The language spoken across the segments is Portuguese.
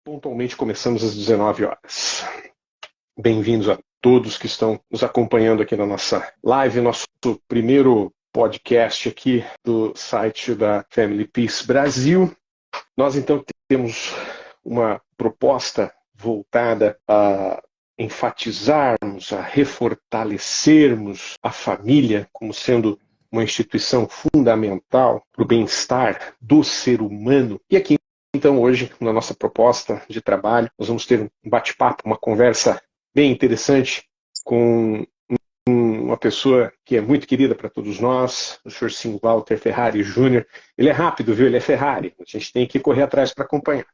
Pontualmente começamos às 19 horas. Bem-vindos a todos que estão nos acompanhando aqui na nossa live, nosso primeiro podcast aqui do site da Family Peace Brasil. Nós então temos uma proposta voltada a enfatizarmos, a refortalecermos a família como sendo uma instituição fundamental para o bem-estar do ser humano. E aqui então, hoje, na nossa proposta de trabalho, nós vamos ter um bate-papo, uma conversa bem interessante com uma pessoa que é muito querida para todos nós, o Sr. Sim Walter Ferrari Jr. Ele é rápido, viu? Ele é Ferrari. A gente tem que correr atrás para acompanhar.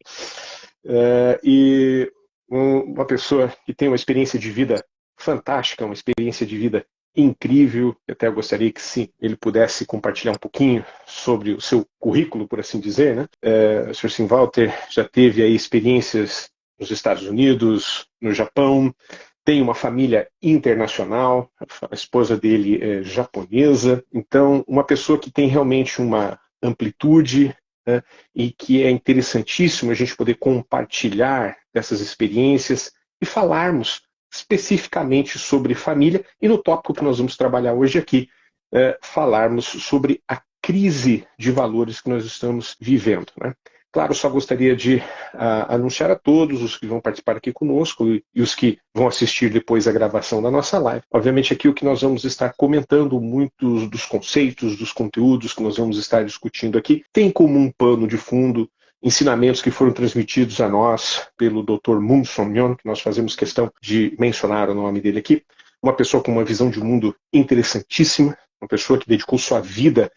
E uma pessoa que tem uma experiência de vida fantástica, uma experiência de vida incrível. Eu até gostaria que se ele pudesse compartilhar um pouquinho sobre o seu currículo, por assim dizer, né? O Sr. Sim Walter já teve aí experiências nos Estados Unidos, no Japão, tem uma família internacional, a esposa dele é japonesa, então uma pessoa que tem realmente uma amplitude, né, e que é interessantíssimo a gente poder compartilhar dessas experiências e falarmos especificamente sobre família, e no tópico que nós vamos trabalhar hoje aqui, falarmos sobre a crise de valores que nós estamos vivendo, né? Claro, só gostaria de anunciar a todos os que vão participar aqui conosco e os que vão assistir depois a gravação da nossa live. Obviamente aqui o que nós vamos estar comentando, muitos dos conceitos, dos conteúdos que nós vamos estar discutindo aqui, tem como um pano de fundo ensinamentos que foram transmitidos a nós pelo Dr. Moon Song-yeon, que nós fazemos questão de mencionar o nome dele aqui, uma pessoa com uma visão de mundo interessantíssima, uma pessoa que dedicou sua vida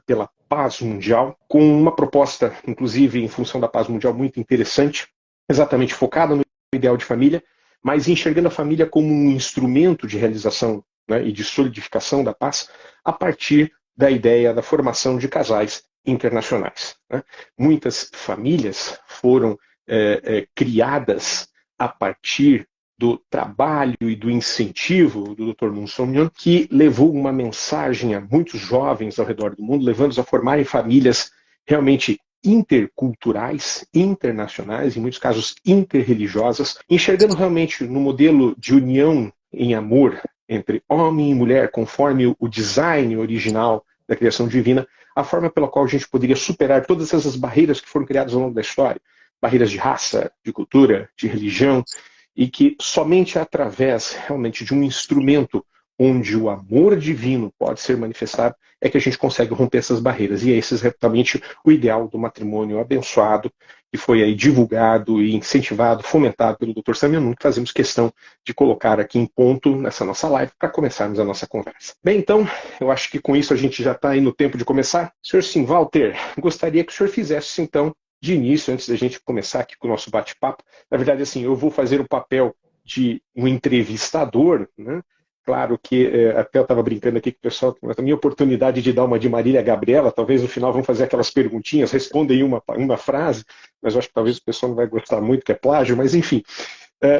pela paz mundial, com uma proposta, inclusive em função da paz mundial, muito interessante, exatamente focada no ideal de família, mas enxergando a família como um instrumento de realização, né, e de solidificação da paz, a partir da ideia da formação de casais internacionais, né? Muitas famílias foram criadas a partir do trabalho e do incentivo do Dr. Moon Song-yeon, que levou uma mensagem a muitos jovens ao redor do mundo, levando-os a formarem famílias realmente interculturais, internacionais, em muitos casos interreligiosas, enxergando realmente no modelo de união em amor entre homem e mulher, conforme o design original da criação divina, a forma pela qual a gente poderia superar todas essas barreiras que foram criadas ao longo da história, barreiras de raça, de cultura, de religião, e que somente através realmente de um instrumento onde o amor divino pode ser manifestado é que a gente consegue romper essas barreiras. E é esse exatamente o ideal do matrimônio abençoado, que foi aí divulgado e incentivado, fomentado pelo Dr. Samyanun, que fazemos questão de colocar aqui em ponto nessa nossa live para começarmos a nossa conversa. Bem, então, eu acho que com isso a gente já está aí no tempo de começar. Sr. Sim Walter, gostaria que o senhor fizesse então, de início, antes da gente começar aqui com o nosso bate-papo. Na verdade, assim, eu vou fazer o papel de um entrevistador, né? Claro que até eu estava brincando aqui com o pessoal, a minha oportunidade de dar uma de Marília Gabriela, talvez no final vão fazer aquelas perguntinhas, respondem uma frase, mas eu acho que talvez o pessoal não vai gostar muito, que é plágio, mas enfim.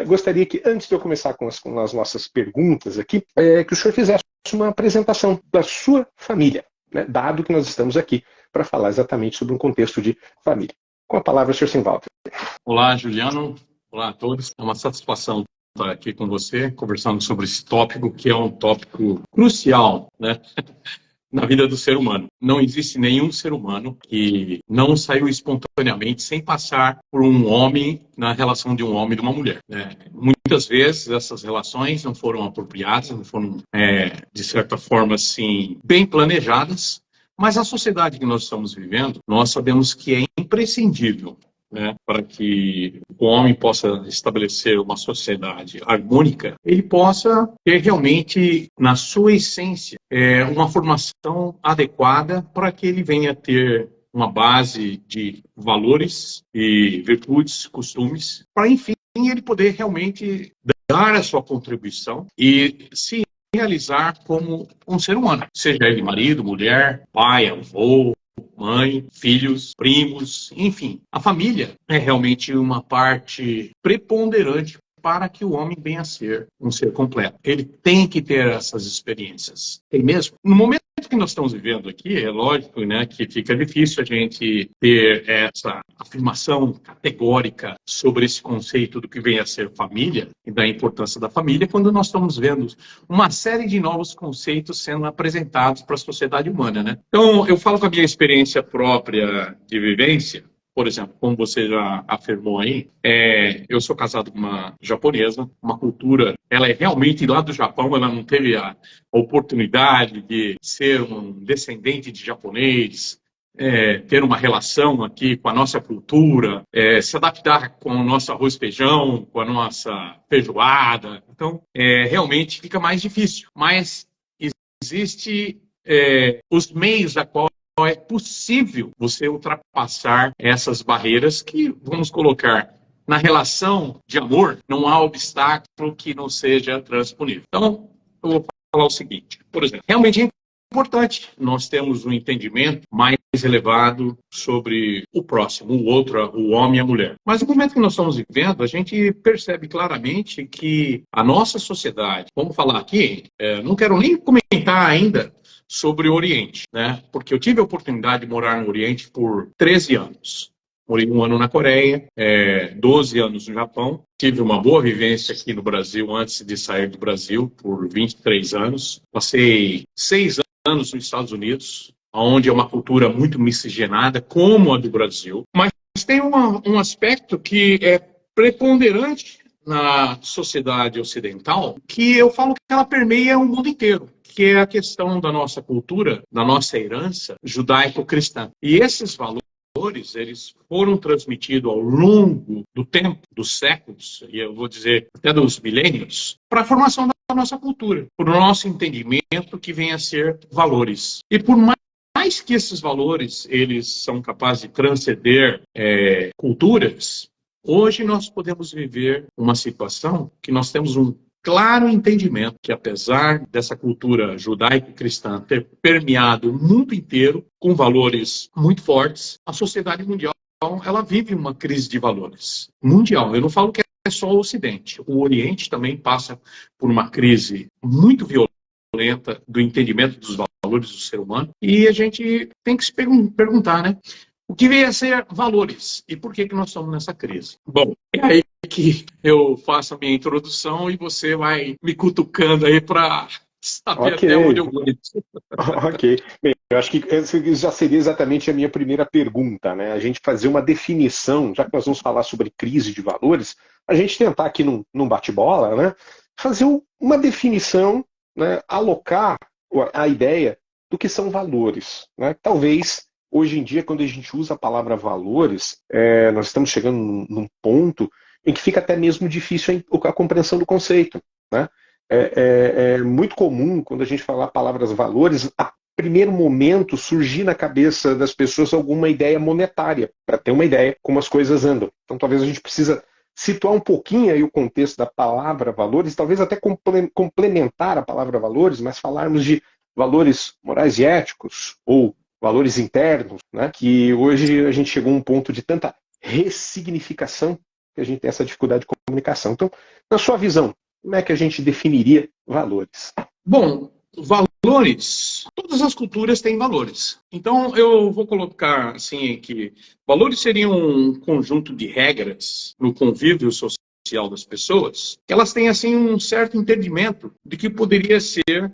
Gostaria que, antes de eu começar com as nossas perguntas aqui, que o senhor fizesse uma apresentação da sua família, né? Dado que nós estamos aqui para falar exatamente sobre um contexto de família. Com a palavra, Sr. Sim Walter. Olá, Juliano. Olá a todos. É uma satisfação estar aqui com você, conversando sobre esse tópico, que é um tópico crucial, né, na vida do ser humano. Não existe nenhum ser humano que não saiu espontaneamente sem passar por um homem na relação de um homem e de uma mulher, né? Muitas vezes essas relações não foram apropriadas, não foram, de certa forma, assim, bem planejadas, mas a sociedade que nós estamos vivendo, nós sabemos que é imprescindível, né, para que o homem possa estabelecer uma sociedade harmônica, ele possa ter realmente, na sua essência, uma formação adequada para que ele venha ter uma base de valores e virtudes, costumes, para, enfim, ele poder realmente dar a sua contribuição e se realizar como um ser humano, seja ele marido, mulher, pai, avô, mãe, filhos, primos, enfim. A família é realmente uma parte preponderante para que o homem venha a ser um ser completo. Ele tem que ter essas experiências. Tem mesmo? No momento que nós estamos vivendo aqui, é lógico, né, que fica difícil a gente ter essa afirmação categórica sobre esse conceito do que vem a ser família e da importância da família, quando nós estamos vendo uma série de novos conceitos sendo apresentados para a sociedade humana, né? Então, eu falo com a minha experiência própria de vivência. Por exemplo, como você já afirmou aí, eu sou casado com uma japonesa, uma cultura, ela é realmente lá do Japão, ela não teve a oportunidade de ser um descendente de japonês, ter uma relação aqui com a nossa cultura, se adaptar com o nosso arroz e feijão, com a nossa feijoada. Então, realmente fica mais difícil. Mas existe os meios da qual é possível você ultrapassar essas barreiras que, vamos colocar, na relação de amor, não há obstáculo que não seja transponível. Então, eu vou falar o seguinte, por exemplo, realmente é importante nós termos um entendimento mais elevado sobre o próximo, o outro, o homem e a mulher. Mas no momento que nós estamos vivendo, a gente percebe claramente que a nossa sociedade, vamos falar aqui, não quero nem comentar ainda sobre o Oriente, né? Porque eu tive a oportunidade de morar no Oriente por 13 anos. Morei 1 ano na Coreia, 12 anos no Japão. Tive uma boa vivência aqui no Brasil antes de sair do Brasil, por 23 anos. Passei 6 anos nos Estados Unidos, onde é uma cultura muito miscigenada, como a do Brasil. Mas tem um aspecto que é preponderante na sociedade ocidental, que eu falo que ela permeia o mundo inteiro, que é a questão da nossa cultura, da nossa herança judaico-cristã. E esses valores, eles foram transmitidos ao longo do tempo, dos séculos, e eu vou dizer até dos milênios, para a formação da nossa cultura, para o nosso entendimento que vem a ser valores. E por mais que esses valores eles são capazes de transcender culturas, hoje nós podemos viver uma situação que nós temos um claro entendimento que, apesar dessa cultura judaico-cristã ter permeado o mundo inteiro com valores muito fortes, a sociedade mundial ela vive uma crise de valores mundial. Eu não falo que é só o Ocidente. O Oriente também passa por uma crise muito violenta do entendimento dos valores do ser humano. E a gente tem que se perguntar, né? O que vem a ser valores e por que nós estamos nessa crise? Bom, é aí que eu faço a minha introdução e você vai me cutucando aí para saber até onde eu vou. Ok. Bem, eu acho que essa já seria exatamente a minha primeira pergunta, né? A gente fazer uma definição, já que nós vamos falar sobre crise de valores, a gente tentar aqui num bate-bola, né? Fazer uma definição, né? Alocar a ideia do que são valores, né? Talvez hoje em dia, quando a gente usa a palavra valores, nós estamos chegando num ponto em que fica até mesmo difícil a compreensão do conceito, né? É muito comum, quando a gente falar palavras valores, a primeiro momento surgir na cabeça das pessoas alguma ideia monetária, para ter uma ideia como as coisas andam. Então talvez a gente precisa situar um pouquinho aí o contexto da palavra valores, talvez até complementar a palavra valores, mas falarmos de valores morais e éticos, ou valores internos, né? Que hoje a gente chegou a um ponto de tanta ressignificação que a gente tem essa dificuldade de comunicação. Então, na sua visão, como é que a gente definiria valores? Bom, valores, todas as culturas têm valores. Então, eu vou colocar assim que valores seriam um conjunto de regras no convívio social das pessoas, que elas têm assim um certo entendimento de que poderia ser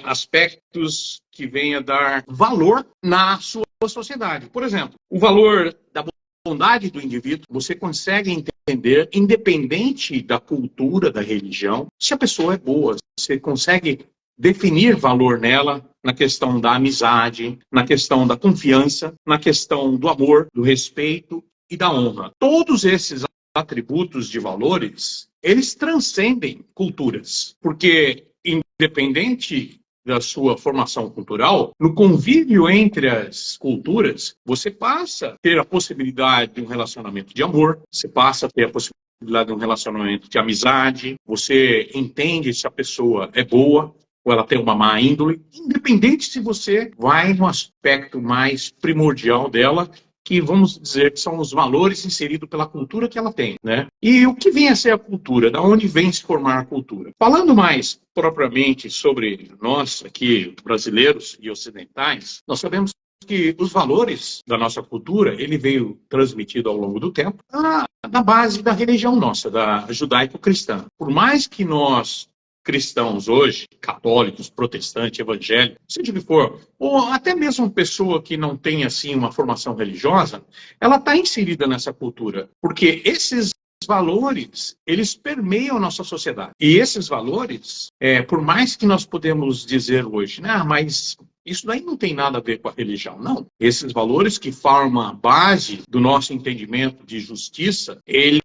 aspectos que venham a dar valor na sua sociedade. Por exemplo, o valor da bondade do indivíduo, você consegue entender, independente da cultura, da religião, se a pessoa é boa. Você consegue definir valor nela na questão da amizade, na questão da confiança, na questão do amor, do respeito e da honra. Todos esses atributos de valores, eles transcendem culturas, porque independente da sua formação cultural, no convívio entre as culturas, você passa a ter a possibilidade de um relacionamento de amor, você passa a ter a possibilidade de um relacionamento de amizade, você entende se a pessoa é boa ou ela tem uma má índole, independente se você vai no aspecto mais primordial dela, que vamos dizer que são os valores inseridos pela cultura que ela tem, né? E o que vem a ser a cultura? Da onde vem se formar a cultura? Falando mais propriamente sobre nós aqui, brasileiros e ocidentais, nós sabemos que os valores da nossa cultura, ele veio transmitido ao longo do tempo na base da religião nossa, da judaico-cristã. Por mais que nós cristãos hoje, católicos, protestantes, evangélicos, seja o que for, ou até mesmo uma pessoa que não tem assim uma formação religiosa, ela está inserida nessa cultura, porque esses valores, eles permeiam a nossa sociedade. E esses valores, por mais que nós podemos dizer hoje, né, mas isso daí não tem nada a ver com a religião, não. Esses valores que formam a base do nosso entendimento de justiça, ele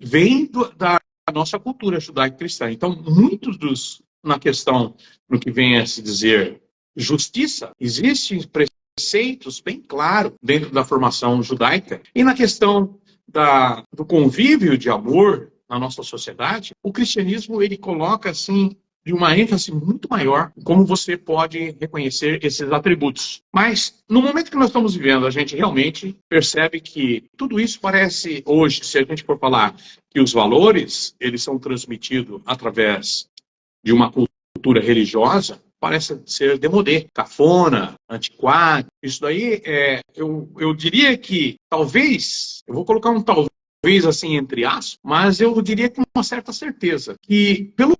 vem da nossa cultura judaico-cristã. Então, na questão, no que vem a se dizer justiça, existem preceitos bem claros dentro da formação judaica. E na questão do convívio de amor na nossa sociedade, o cristianismo, ele coloca, assim, de uma ênfase muito maior como você pode reconhecer esses atributos. Mas, no momento que nós estamos vivendo, a gente realmente percebe que tudo isso parece, hoje, se a gente for falar que os valores, eles são transmitidos através de uma cultura religiosa, parece ser demodé, cafona, antiquado. Isso daí, eu diria que, talvez, eu vou colocar um talvez assim entre aspas, mas eu diria com uma certa certeza, que pelo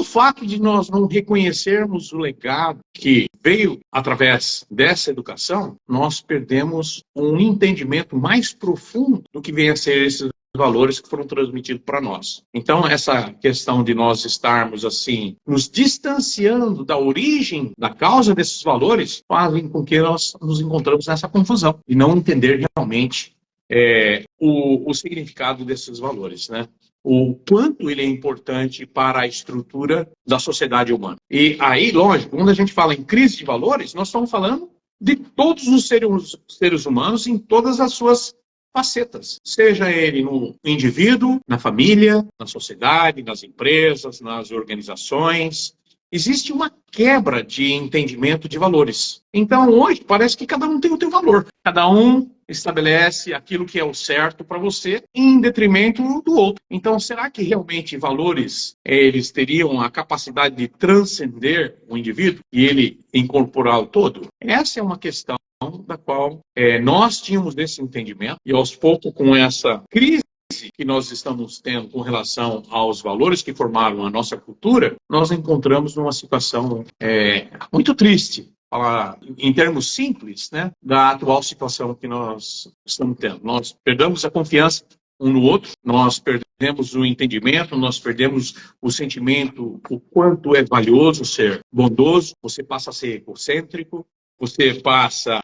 fato de nós não reconhecermos o legado que veio através dessa educação, nós perdemos um entendimento mais profundo do que vem a ser esses valores que foram transmitidos para nós. Então, essa questão de nós estarmos, assim, nos distanciando da origem, da causa desses valores, fazem com que nós nos encontramos nessa confusão e não entender realmente o significado desses valores, né? O quanto ele é importante para a estrutura da sociedade humana. E aí, lógico, quando a gente fala em crise de valores, nós estamos falando de todos os seres humanos em todas as suas facetas. Seja ele no indivíduo, na família, na sociedade, nas empresas, nas organizações. Existe uma quebra de entendimento de valores. Então, hoje, parece que cada um tem o seu valor. Cada um estabelece aquilo que é o certo para você em detrimento do outro. Então, será que realmente valores, eles teriam a capacidade de transcender o indivíduo e ele incorporar o todo? Essa é uma questão da qual nós tínhamos desse entendimento e, aos poucos, com essa crise que nós estamos tendo com relação aos valores que formaram a nossa cultura, nós encontramos numa situação muito triste, em termos simples, né, da atual situação que nós estamos tendo. Nós perdemos a confiança um no outro, nós perdemos o entendimento, nós perdemos o sentimento, o quanto é valioso ser bondoso, você passa a ser egocêntrico, você passa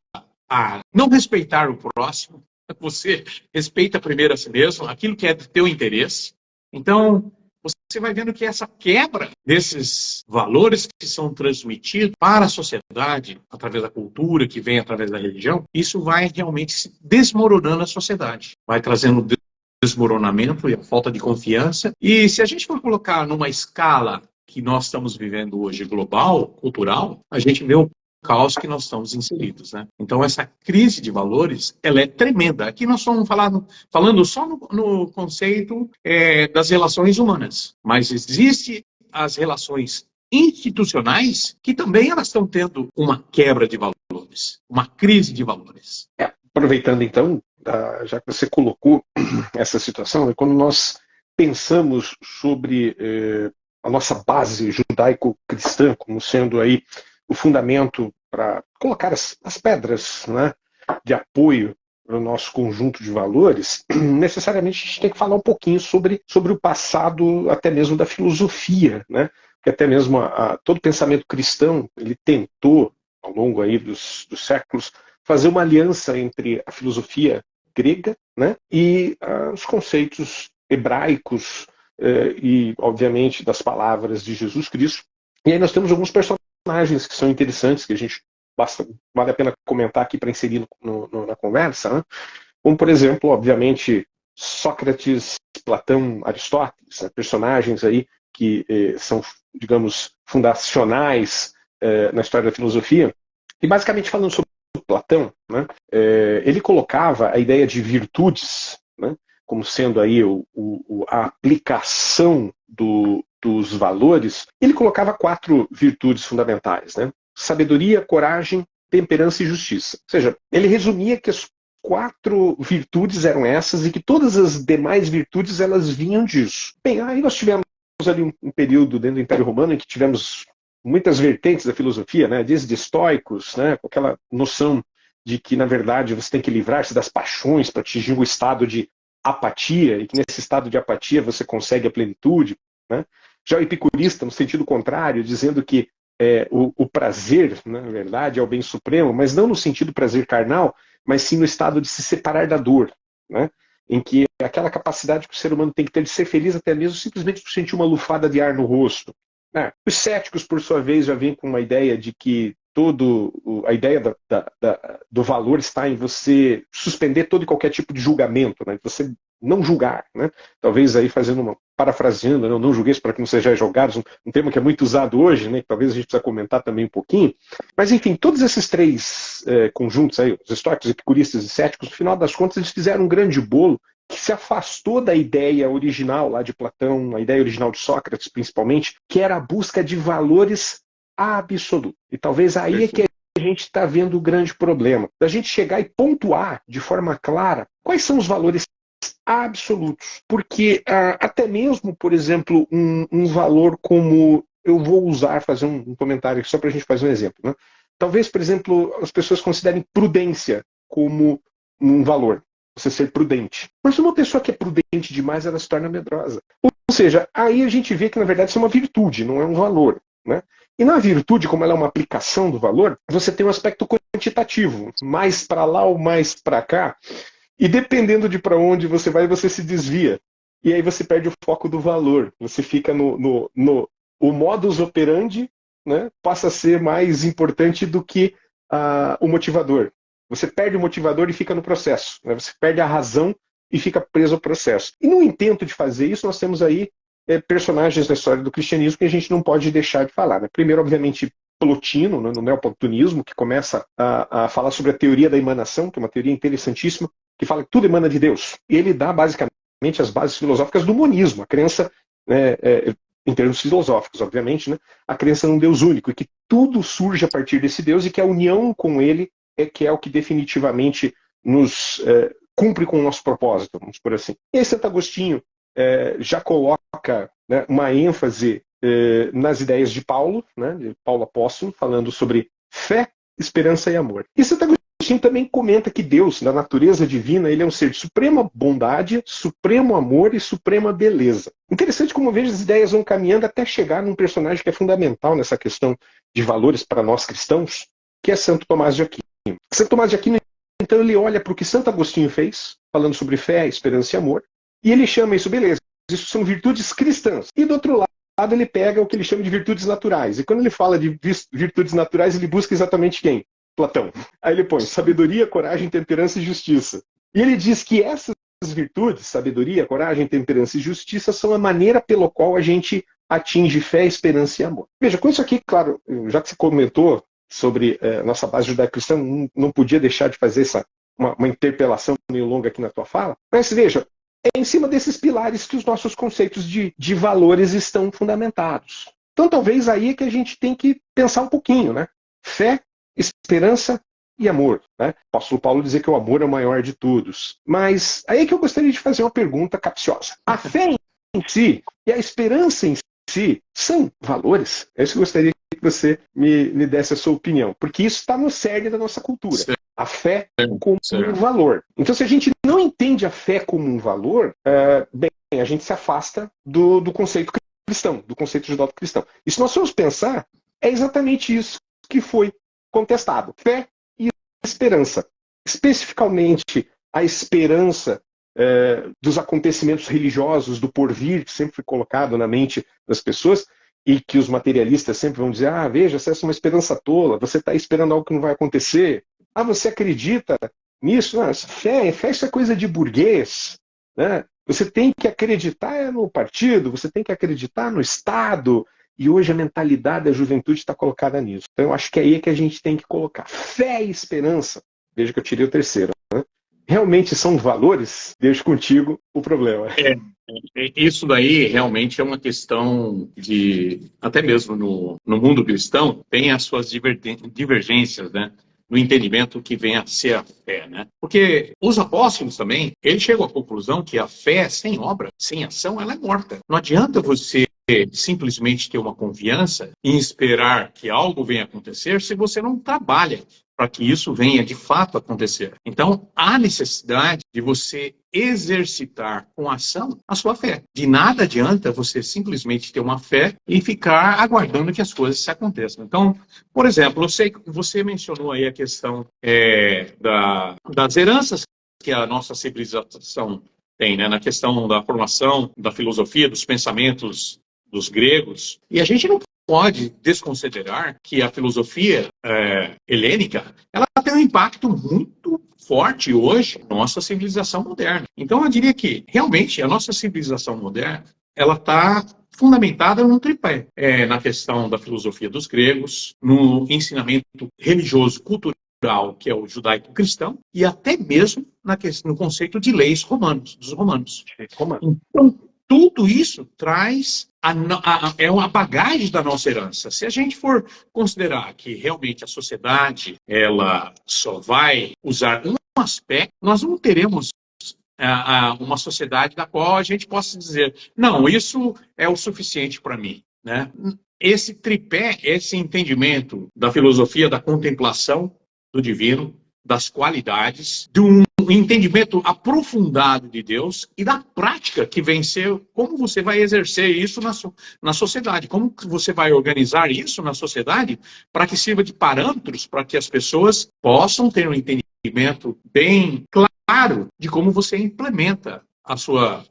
a não respeitar o próximo, você respeita primeiro a si mesmo, aquilo que é do teu interesse. Então, você vai vendo que essa quebra desses valores que são transmitidos para a sociedade, através da cultura, que vem através da religião, isso vai realmente desmoronando a sociedade. Vai trazendo desmoronamento e a falta de confiança. E se a gente for colocar numa escala que nós estamos vivendo hoje, global, cultural, a gente vê o caos que nós estamos inseridos, né? Então, essa crise de valores, ela é tremenda. Aqui nós estamos falando só no conceito das relações humanas, mas existe as relações institucionais que também elas estão tendo uma quebra de valores, uma crise de valores. Aproveitando então, já que você colocou essa situação, quando nós pensamos sobre a nossa base judaico-cristã como sendo aí o fundamento para colocar as pedras, né, de apoio para o nosso conjunto de valores, necessariamente a gente tem que falar um pouquinho sobre o passado, até mesmo da filosofia, né? Porque até mesmo todo pensamento cristão, ele tentou, ao longo aí dos séculos, fazer uma aliança entre a filosofia grega, né, e os conceitos hebraicos e, obviamente, das palavras de Jesus Cristo. E aí nós temos alguns personagens que são interessantes, que vale a pena comentar aqui para inserir na conversa, né? Como, por exemplo, obviamente, Sócrates, Platão, Aristóteles, né? Personagens aí que são, digamos, fundacionais na história da filosofia, e basicamente falando sobre Platão, né, ele colocava a ideia de virtudes, né, como sendo aí a aplicação dos valores. Ele colocava 4 virtudes fundamentais, né? Sabedoria, coragem, temperança e justiça. Ou seja, ele resumia que as 4 virtudes eram essas e que todas as demais virtudes elas vinham disso. Bem, aí nós tivemos ali um período dentro do Império Romano em que tivemos muitas vertentes da filosofia, né, desde estoicos, né, com aquela noção de que, na verdade, você tem que livrar-se das paixões para atingir o estado de apatia, e que nesse estado de apatia você consegue a plenitude, né? Já o epicurista, no sentido contrário, dizendo que o prazer, na verdade, é o bem supremo, mas não no sentido prazer carnal, mas sim no estado de se separar da dor, né? Em que aquela capacidade que o ser humano tem que ter de ser feliz até mesmo simplesmente por sentir uma lufada de ar no rosto. Os céticos, por sua vez, já vêm com uma ideia de que a ideia do valor está em você suspender todo e qualquer tipo de julgamento, né? Você não julgar, né? Talvez aí parafraseando, né? Não julgueis para que não sejais julgados, um termo que é muito usado hoje, né? Que talvez a gente precisa comentar também um pouquinho. Mas enfim, todos esses 3 conjuntos aí, os estoicos, epicuristas e céticos, no final das contas eles fizeram um grande bolo que se afastou da ideia original lá de Platão, a ideia original de Sócrates principalmente, que era a busca de valores absoluto. E talvez aí é que a gente está vendo o grande problema. Da gente chegar e pontuar de forma clara quais são os valores absolutos. Porque até mesmo, por exemplo, um valor como... Eu vou fazer um comentário aqui só para a gente fazer um exemplo. Né? Talvez, por exemplo, as pessoas considerem prudência como um valor. Você ser prudente. Mas uma pessoa que é prudente demais, ela se torna medrosa. Ou seja, aí a gente vê que, na verdade, isso é uma virtude, não é um valor. Né? E na virtude, como ela é uma aplicação do valor, você tem um aspecto quantitativo, mais para lá ou mais para cá, e dependendo de para onde você vai, você se desvia. E aí você perde o foco do valor. Você fica o modus operandi, né, passa a ser mais importante do que o motivador. Você perde o motivador e fica no processo. Né? Você perde a razão e fica preso ao processo. E no intento de fazer isso, nós temos aí personagens da história do cristianismo que a gente não pode deixar de falar. Né? Primeiro, obviamente, Plotino, né, no neoplatonismo, que começa a falar sobre a teoria da emanação, que é uma teoria interessantíssima, que fala que tudo emana de Deus. E ele dá, basicamente, as bases filosóficas do monismo, a crença, em termos filosóficos, obviamente, né, a crença num Deus único, e que tudo surge a partir desse Deus e que a união com ele que é o que definitivamente nos cumpre com o nosso propósito, vamos por assim. E aí Santo Agostinho já coloca, né, uma ênfase nas ideias de Paulo, né, de Paulo Apóstolo, falando sobre fé, esperança e amor. E Santo Agostinho também comenta que Deus, na natureza divina, ele é um ser de suprema bondade, supremo amor e suprema beleza. Interessante como vejo as ideias vão caminhando até chegar num personagem que é fundamental nessa questão de valores para nós cristãos, que é Santo Tomás de Aquino. Santo Tomás de Aquino, então, ele olha para o que Santo Agostinho fez, falando sobre fé, esperança e amor, e ele chama isso, beleza, isso são virtudes cristãs. E do outro lado, ele pega o que ele chama de virtudes naturais. E quando ele fala de virtudes naturais, ele busca exatamente quem? Platão. Aí ele põe sabedoria, coragem, temperança e justiça. E ele diz que essas virtudes, sabedoria, coragem, temperança e justiça, são a maneira pela qual a gente atinge fé, esperança e amor. Veja, com isso aqui, claro, já que você comentou sobre nossa base judaico-cristã, não podia deixar de fazer uma interpelação meio longa aqui na tua fala. Mas veja, é em cima desses pilares que os nossos conceitos de valores estão fundamentados. Então talvez aí é que a gente tem que pensar um pouquinho, né? Fé, esperança e amor. Né? O apóstolo Paulo dizer que o amor é o maior de todos. Mas aí é que eu gostaria de fazer uma pergunta capciosa. A fé em si e a esperança em si são valores? É isso que eu gostaria que você me desse a sua opinião, porque isso está no cerne da nossa cultura. Certo. A fé como um valor. Então, se a gente não entende a fé como um valor, bem, a gente se afasta do conceito cristão, do conceito judaico-cristão. E se nós formos pensar, é exatamente isso que foi contestado. Fé e esperança. Especificamente, a esperança dos acontecimentos religiosos, do porvir, que sempre foi colocado na mente das pessoas, e que os materialistas sempre vão dizer, veja, essa é uma esperança tola, você está esperando algo que não vai acontecer. Você acredita nisso? Não, fé isso é coisa de burguês. Né? Você tem que acreditar no partido, você tem que acreditar no Estado, e hoje a mentalidade da juventude está colocada nisso. Então eu acho que é aí que a gente tem que colocar fé e esperança. Veja que eu tirei o terceiro. Né? Realmente são valores? Deixo contigo o problema. Isso daí realmente é uma questão de, até mesmo no mundo cristão, tem as suas divergências, né? No entendimento que vem a ser a fé, né? Porque os apóstolos também, eles chegam à conclusão que a fé sem obra, sem ação, ela é morta. Não adianta você simplesmente ter uma confiança em esperar que algo venha acontecer se você não trabalha para que isso venha de fato acontecer. Então, há necessidade de você exercitar com ação a sua fé. De nada adianta você simplesmente ter uma fé e ficar aguardando que as coisas se aconteçam. Então, por exemplo, eu sei que você mencionou aí a questão das heranças que a nossa civilização tem, né? Na questão da formação, da filosofia, dos pensamentos dos gregos. E a gente não pode desconsiderar que a filosofia helênica ela tem um impacto muito forte hoje na nossa civilização moderna. Então, eu diria que, realmente, a nossa civilização moderna ela está fundamentada num tripé. Na questão da filosofia dos gregos, no ensinamento religioso, cultural, que é o judaico-cristão, e até mesmo no conceito de leis dos romanos. Então, tudo isso traz é uma bagagem da nossa herança. Se a gente for considerar que realmente a sociedade ela só vai usar um aspecto, nós não teremos uma sociedade da qual a gente possa dizer, não, isso é o suficiente para mim, né? Esse tripé, esse entendimento da filosofia da contemplação do divino, das qualidades, de um entendimento aprofundado de Deus e da prática que vem ser como você vai exercer isso na sociedade, como você vai organizar isso na sociedade para que sirva de parâmetros para que as pessoas possam ter um entendimento bem claro de como você implementa a sua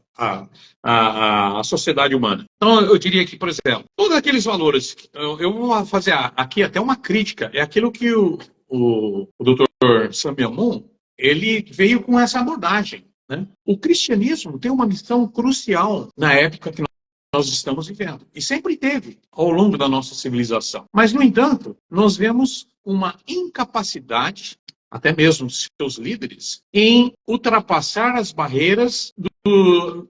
a sociedade humana. Então, eu diria que, por exemplo, todos aqueles valores, eu vou fazer aqui até uma crítica, é aquilo que o Dr. Samuel Moon, ele veio com essa abordagem. Né? O cristianismo tem uma missão crucial na época que nós estamos vivendo. E sempre teve, ao longo da nossa civilização. Mas, no entanto, nós vemos uma incapacidade, até mesmo dos seus líderes, em ultrapassar as barreiras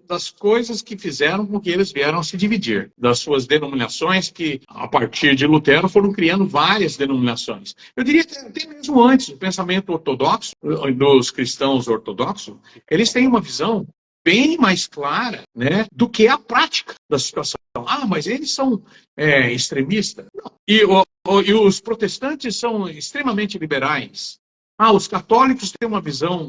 das coisas que fizeram com que eles vieram se dividir, das suas denominações que, a partir de Lutero, foram criando várias denominações. Eu diria que até mesmo antes, o pensamento ortodoxo, dos cristãos ortodoxos, eles têm uma visão bem mais clara, né, do que a prática da situação. Ah, mas eles são extremistas. Não. E os protestantes são extremamente liberais. Ah, os católicos têm uma visão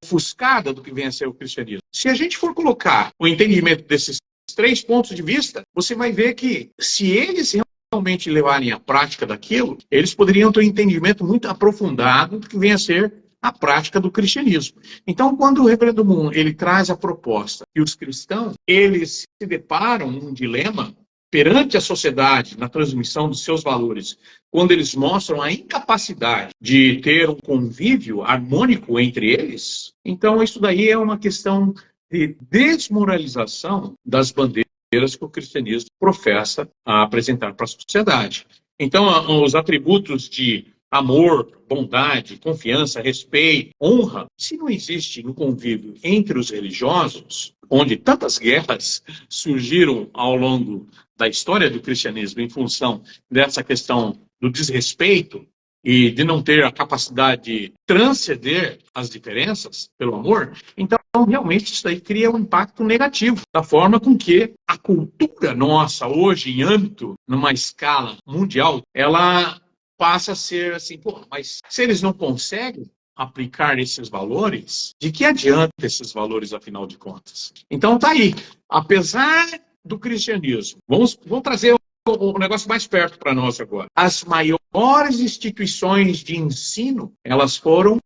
ofuscada do que vem a ser o cristianismo. Se a gente for colocar o entendimento desses 3 pontos de vista, você vai ver que se eles realmente levarem a prática daquilo, eles poderiam ter um entendimento muito aprofundado do que vem a ser a prática do cristianismo. Então, quando o Reverendo Moon ele traz a proposta e os cristãos eles se deparam num dilema perante a sociedade, na transmissão dos seus valores, quando eles mostram a incapacidade de ter um convívio harmônico entre eles, então isso daí é uma questão de desmoralização das bandeiras que o cristianismo professa a apresentar para a sociedade. Então, os atributos de amor, bondade, confiança, respeito, honra, se não existe no convívio entre os religiosos, onde tantas guerras surgiram ao longo da história do cristianismo em função dessa questão do desrespeito e de não ter a capacidade de transcender as diferenças pelo amor, então realmente isso aí cria um impacto negativo da forma com que a cultura nossa hoje, em âmbito, numa escala mundial, ela passa a ser assim, pô, mas se eles não conseguem aplicar esses valores, de que adianta esses valores, afinal de contas? Então tá aí, apesar do cristianismo, vamos trazer o negócio mais perto para nós agora. As maiores instituições de ensino, elas foram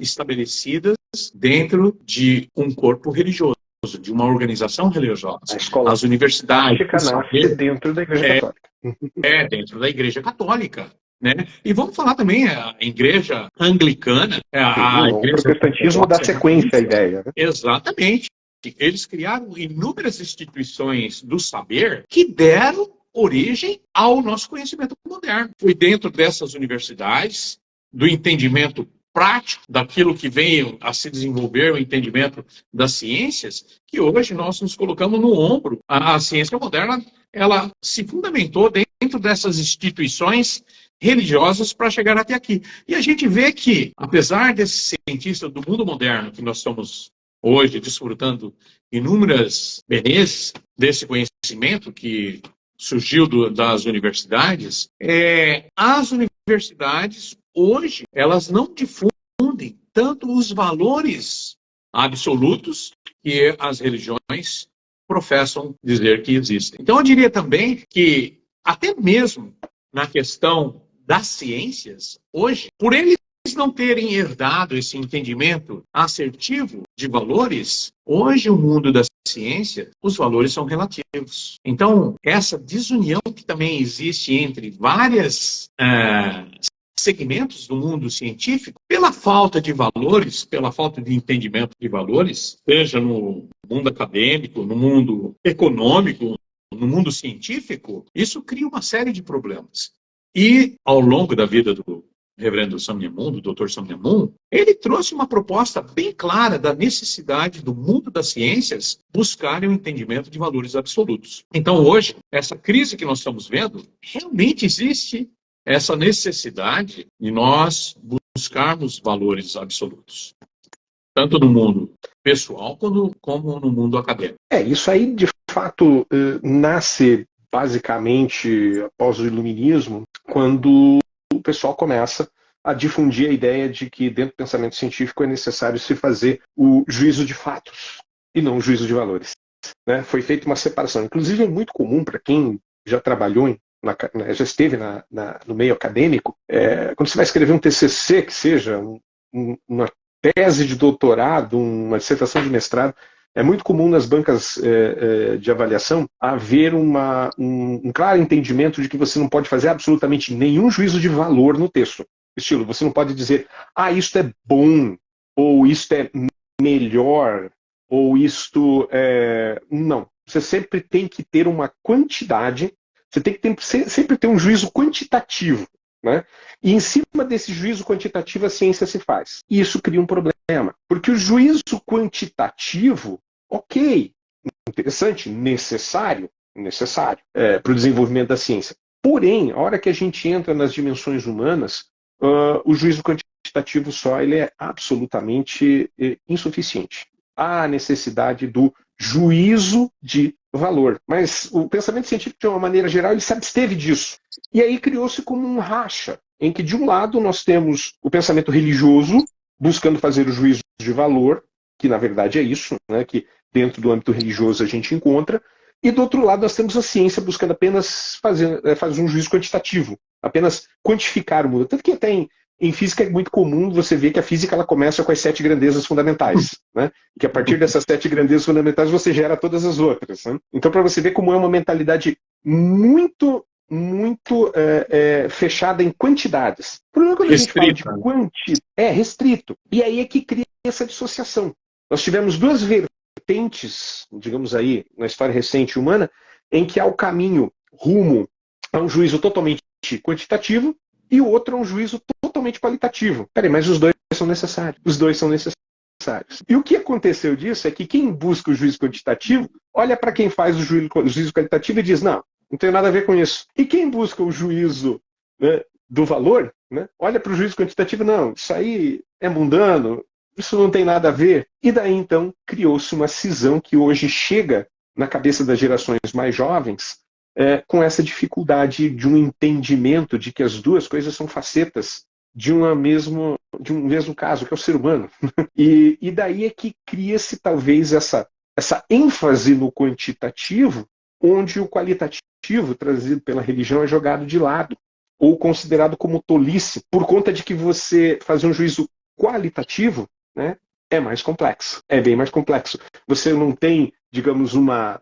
estabelecidas dentro de um corpo religioso, de uma organização religiosa. A escola as universidades nasce dentro da Igreja Católica. Dentro da Igreja Católica. Né? E vamos falar também a Igreja Anglicana. O protestantismo dá sequência à ideia. Né? Exatamente. Eles criaram inúmeras instituições do saber que deram origem ao nosso conhecimento moderno. Foi dentro dessas universidades, do entendimento prático daquilo que veio a se desenvolver, o entendimento das ciências, que hoje nós nos colocamos no ombro. A ciência moderna, ela se fundamentou dentro dessas instituições religiosas para chegar até aqui. E a gente vê que, apesar desses cientistas do mundo moderno, que nós estamos hoje desfrutando inúmeras benesses desse conhecimento que surgiu das universidades, as universidades hoje, elas não difundem tanto os valores absolutos que as religiões professam dizer que existem. Então, eu diria também que, até mesmo na questão das ciências, hoje, por eles não terem herdado esse entendimento assertivo de valores, hoje o mundo da ciência, os valores são relativos. Então, essa desunião que também existe entre várias segmentos do mundo científico, pela falta de valores, pela falta de entendimento de valores, seja no mundo acadêmico, no mundo econômico, no mundo científico, isso cria uma série de problemas. E, ao longo da vida do reverendo Sam Nyamun, do Dr. Sam Nyamun, ele trouxe uma proposta bem clara da necessidade do mundo das ciências buscarem o entendimento de valores absolutos. Então, hoje, essa crise que nós estamos vendo, realmente existe essa necessidade de nós buscarmos valores absolutos, tanto no mundo pessoal como no mundo acadêmico. Isso aí, de fato, nasce basicamente após o Iluminismo, quando o pessoal começa a difundir a ideia de que dentro do pensamento científico é necessário se fazer o juízo de fatos e não o juízo de valores. Né? Foi feita uma separação. Inclusive é muito comum para quem já trabalhou, já esteve no meio acadêmico, quando você vai escrever um TCC, que seja uma tese de doutorado, uma dissertação de mestrado, é muito comum nas bancas de avaliação haver um claro entendimento de que você não pode fazer absolutamente nenhum juízo de valor no texto. Estilo, você não pode dizer, isto é bom, ou isto é melhor, ou isto é... Não. Você sempre tem que ter uma quantidade, você tem que sempre ter um juízo quantitativo. Né? E em cima desse juízo quantitativo a ciência se faz. E isso cria um problema. Porque o juízo quantitativo, ok, interessante, necessário para o desenvolvimento da ciência. Porém, a hora que a gente entra nas dimensões humanas, o juízo quantitativo só ele é absolutamente insuficiente. Há a necessidade do juízo de valor. Mas o pensamento científico, de uma maneira geral, ele se absteve disso. E aí criou-se como um racha, em que, de um lado, nós temos o pensamento religioso, buscando fazer o juízo de valor, que, na verdade, é isso, né, que dentro do âmbito religioso a gente encontra, e, do outro lado, nós temos a ciência buscando apenas fazer um juízo quantitativo, apenas quantificar o mundo. Tanto que até em física é muito comum você ver que a física ela começa com as 7 grandezas fundamentais, né? E que a partir dessas 7 grandezas fundamentais você gera todas as outras. Né? Então, para você ver como é uma mentalidade muito fechada em quantidades. O problema quando a gente fala de quantidade é restrito. E aí é que cria essa dissociação. Nós tivemos duas vertentes, digamos aí, na história recente humana, em que há o caminho rumo a um juízo totalmente quantitativo e o outro é um juízo totalmente qualitativo. Peraí, mas os dois são necessários. Os dois são necessários. E o que aconteceu disso é que quem busca o juízo quantitativo olha para quem faz o juízo qualitativo e diz, não tem nada a ver com isso. E quem busca o juízo, né, do valor, né, olha para o juízo quantitativo, não, isso aí é mundano, isso não tem nada a ver. E daí, então, criou-se uma cisão que hoje chega na cabeça das gerações mais jovens com essa dificuldade de um entendimento de que as duas coisas são facetas de um mesmo caso, que é o ser humano. E daí é que cria-se, talvez, essa ênfase no quantitativo, onde o qualitativo, trazido pela religião, é jogado de lado, ou considerado como tolice, por conta de que você fazer um juízo qualitativo, né, é mais complexo, é bem mais complexo. Você não tem, digamos, uma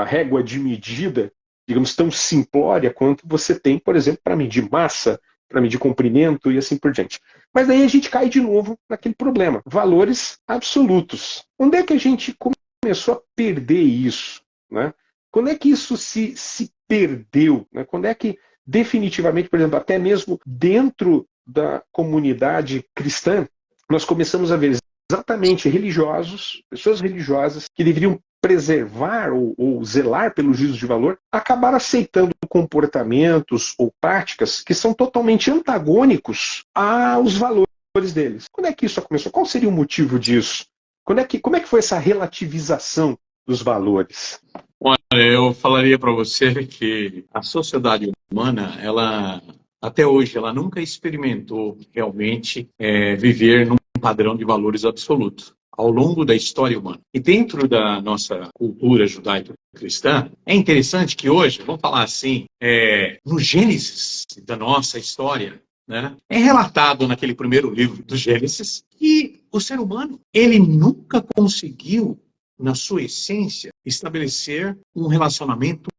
régua de medida, digamos, tão simplória quanto você tem, por exemplo, para medir massa, para medir comprimento e assim por diante. Mas daí a gente cai de novo naquele problema. Valores absolutos. Onde é que a gente começou a perder isso? Né? Quando é que isso se perdeu? Né? Quando é que definitivamente, por exemplo, até mesmo dentro da comunidade cristã, nós começamos a ver exatamente religiosos, pessoas religiosas que deveriam preservar ou zelar pelo juízo de valor, acabar aceitando comportamentos ou práticas que são totalmente antagônicos aos valores deles. Quando é que isso começou? Qual seria o motivo disso? Como é que foi essa relativização dos valores? Olha, eu falaria para você que a sociedade humana, ela até hoje, ela nunca experimentou realmente viver num padrão de valores absoluto ao longo da história humana. E dentro da nossa cultura judaico-cristã, é interessante que hoje, vamos falar assim, no Gênesis da nossa história, né, é relatado naquele primeiro livro do Gênesis que o ser humano, ele nunca conseguiu, na sua essência, estabelecer um relacionamento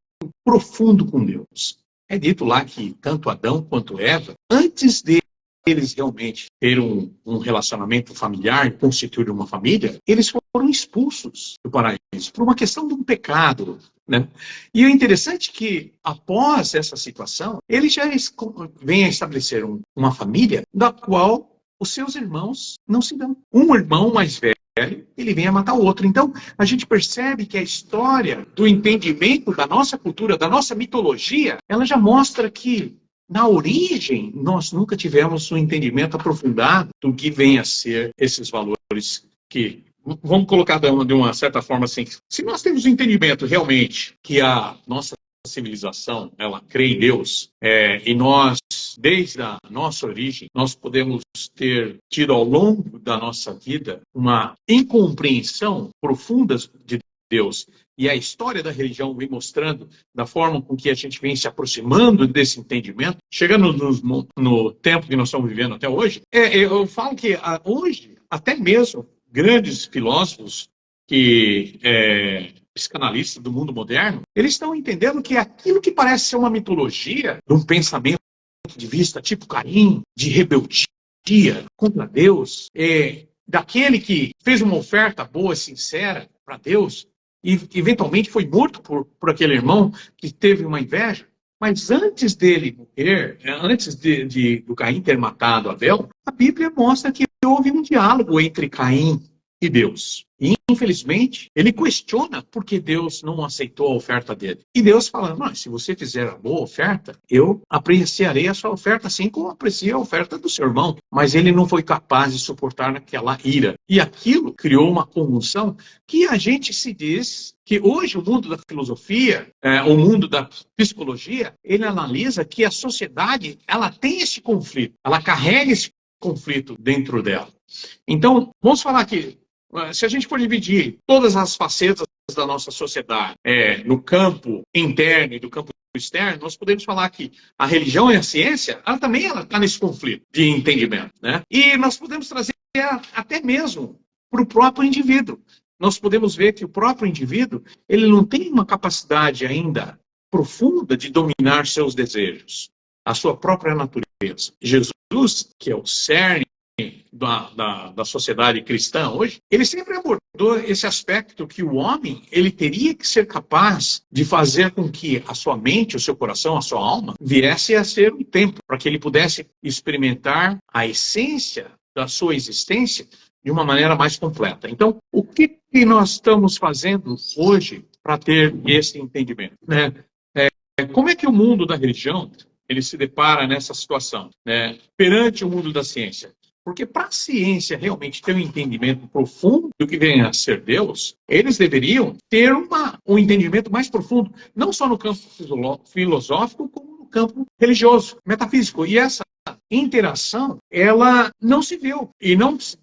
profundo com Deus. É dito lá que tanto Adão quanto Eva, antes deles realmente ter um relacionamento familiar, constituir uma família, eles foram expulsos do paraíso por uma questão de um pecado, né? E o interessante é que, após essa situação, eles já vêm a estabelecer uma família da qual os seus irmãos não se dão. Um irmão mais velho, ele vem a matar o outro. Então, a gente percebe que a história do entendimento da nossa cultura, da nossa mitologia, ela já mostra que, na origem, nós nunca tivemos um entendimento aprofundado do que vem a ser esses valores que, vamos colocar de uma certa forma assim, se nós temos um entendimento realmente que a nossa civilização, ela crê em Deus, e nós, desde a nossa origem, nós podemos ter tido ao longo da nossa vida uma incompreensão profunda de Deus. E a história da religião vem mostrando da forma com que a gente vem se aproximando desse entendimento, chegando no tempo que nós estamos vivendo até hoje. Eu falo que hoje, até mesmo grandes filósofos psicanalistas do mundo moderno, eles estão entendendo que aquilo que parece ser uma mitologia, de um pensamento de vista tipo Caim, de rebeldia contra Deus, daquele que fez uma oferta boa e sincera para Deus e eventualmente foi morto por aquele irmão que teve uma inveja. Mas antes dele morrer, antes do Caim ter matado Abel, a Bíblia mostra que houve um diálogo entre Caim e Deus. E, infelizmente, ele questiona por que Deus não aceitou a oferta dele. E Deus fala, mas se você fizer a boa oferta, eu apreciarei a sua oferta assim como aprecio a oferta do seu irmão. Mas ele não foi capaz de suportar aquela ira. E aquilo criou uma convulsão que a gente se diz que hoje o mundo da filosofia, o mundo da psicologia, ele analisa que a sociedade, ela tem esse conflito, ela carrega esse conflito dentro dela. Então, vamos falar que se a gente for dividir todas as facetas da nossa sociedade no campo interno e do campo externo, nós podemos falar que a religião e a ciência, ela também está nesse conflito de entendimento, né? E nós podemos trazer até mesmo para o próprio indivíduo. Nós podemos ver que o próprio indivíduo, ele não tem uma capacidade ainda profunda de dominar seus desejos, a sua própria natureza. Jesus, que é o cerne da sociedade cristã hoje, ele sempre abordou esse aspecto que o homem, ele teria que ser capaz de fazer com que a sua mente, o seu coração, a sua alma, viesse a ser um templo, para que ele pudesse experimentar a essência da sua existência de uma maneira mais completa. Então, o que nós estamos fazendo hoje para ter esse entendimento, né? Como é que o mundo da religião ele se depara nessa situação, né, perante o mundo da ciência? Porque para a ciência realmente ter um entendimento profundo do que vem a ser Deus, eles deveriam ter um entendimento mais profundo, não só no campo filosófico, como no campo religioso, metafísico. E essa interação, ela não se viu e não está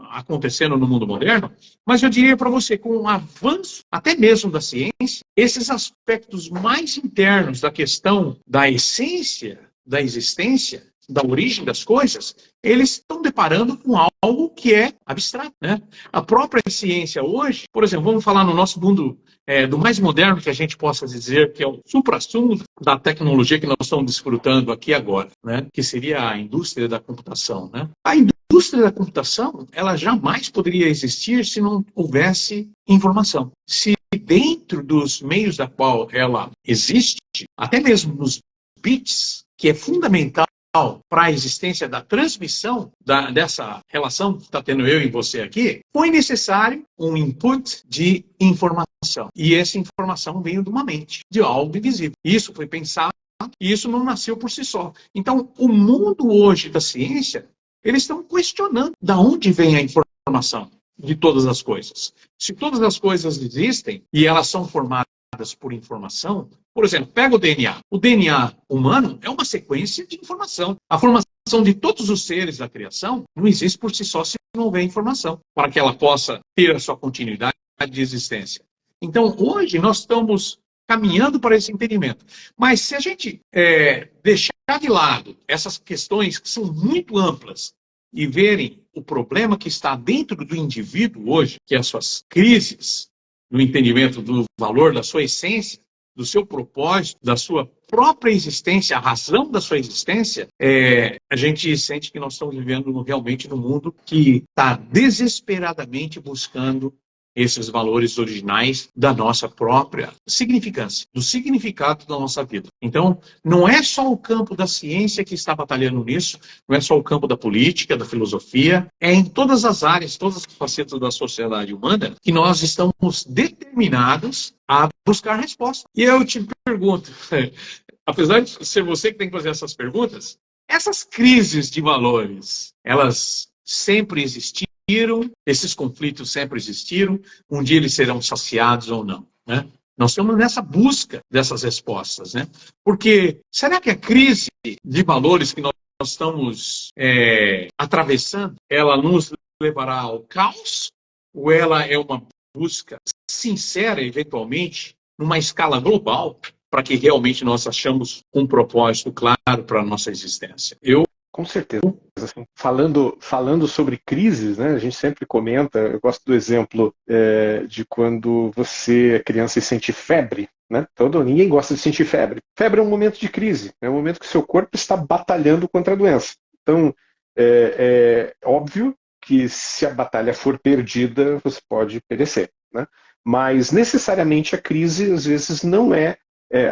acontecendo no mundo moderno, mas eu diria para você, com o avanço até mesmo da ciência, esses aspectos mais internos da questão da essência da existência, da origem das coisas, eles estão deparando com algo que é abstrato, né? A própria ciência hoje, por exemplo, vamos falar no nosso mundo do mais moderno que a gente possa dizer, que é o suprassumo da tecnologia que nós estamos desfrutando aqui agora, né? Que seria a indústria da computação, né? A indústria da computação, ela jamais poderia existir se não houvesse informação. Se dentro dos meios da qual ela existe, até mesmo nos bits, que é fundamental para a existência da transmissão dessa relação que está tendo eu e você aqui, foi necessário um input de informação. E essa informação veio de uma mente, de algo invisível. Isso foi pensado e isso não nasceu por si só. Então, o mundo hoje da ciência, eles estão questionando de onde vem a informação de todas as coisas. Se todas as coisas existem e elas são formadas por informação, por exemplo, pega o DNA. O DNA humano é uma sequência de informação. A formação de todos os seres da criação não existe por si só se não houver informação, para que ela possa ter a sua continuidade de existência. Então, hoje, nós estamos caminhando para esse entendimento. Mas se a gente deixar de lado essas questões que são muito amplas e verem o problema que está dentro do indivíduo hoje, que é as suas crises, no entendimento do valor da sua essência, do seu propósito, da sua própria existência, a razão da sua existência, a gente sente que nós estamos vivendo realmente num mundo que está desesperadamente buscando esses valores originais da nossa própria significância, do significado da nossa vida. Então, não é só o campo da ciência que está batalhando nisso, não é só o campo da política, da filosofia, é em todas as áreas, todas as facetas da sociedade humana que nós estamos determinados a buscar resposta. E eu te pergunto, apesar de ser você que tem que fazer essas perguntas, essas crises de valores, elas sempre existiram? Esses conflitos sempre existiram, um dia eles serão saciados ou não, né? Nós estamos nessa busca dessas respostas, né? Porque será que a crise de valores que nós estamos atravessando, ela nos levará ao caos? Ou ela é uma busca sincera, eventualmente, numa escala global, para que realmente nós achamos um propósito claro para a nossa existência? Com certeza. Assim, falando sobre crises, né, a gente sempre comenta, eu gosto do exemplo de quando você é criança e sente febre. Né? Ninguém gosta de sentir febre. Febre é um momento de crise, é um momento que o seu corpo está batalhando contra a doença. Então, é óbvio que se a batalha for perdida, você pode perecer. Né? Mas, necessariamente, a crise, às vezes, não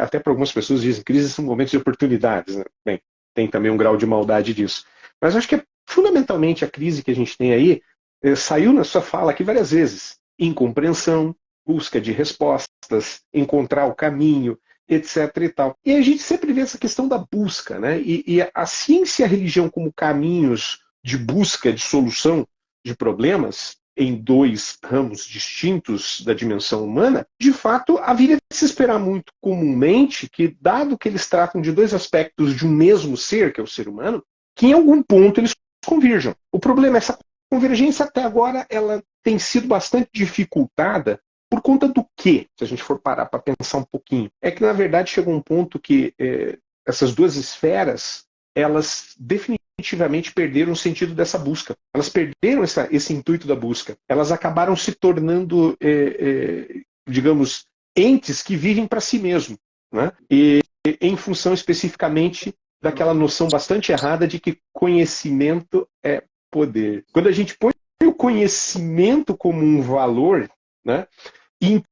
até para algumas pessoas dizem, crises são momentos de oportunidades. Né? Bem, tem também um grau de maldade disso. Mas acho que fundamentalmente a crise que a gente tem aí saiu na sua fala aqui várias vezes. Incompreensão, busca de respostas, encontrar o caminho, etc. e tal. E a gente sempre vê essa questão da busca, né? E a ciência e a religião como caminhos de busca, de solução de problemas, em dois ramos distintos da dimensão humana, de fato, haveria de se esperar muito comumente que, dado que eles tratam de dois aspectos de um mesmo ser, que é o ser humano, que em algum ponto eles convirjam. O problema é essa convergência até agora ela tem sido bastante dificultada por conta do quê? Se a gente for parar para pensar um pouquinho. É que, na verdade, chegou um ponto que essas duas esferas, elas definitivamente perderam o sentido dessa busca. Elas perderam esse intuito da busca. Elas acabaram se tornando, digamos, entes que vivem para si mesmo, né? E em função especificamente daquela noção bastante errada de que conhecimento é poder. Quando a gente põe o conhecimento como um valor, né, e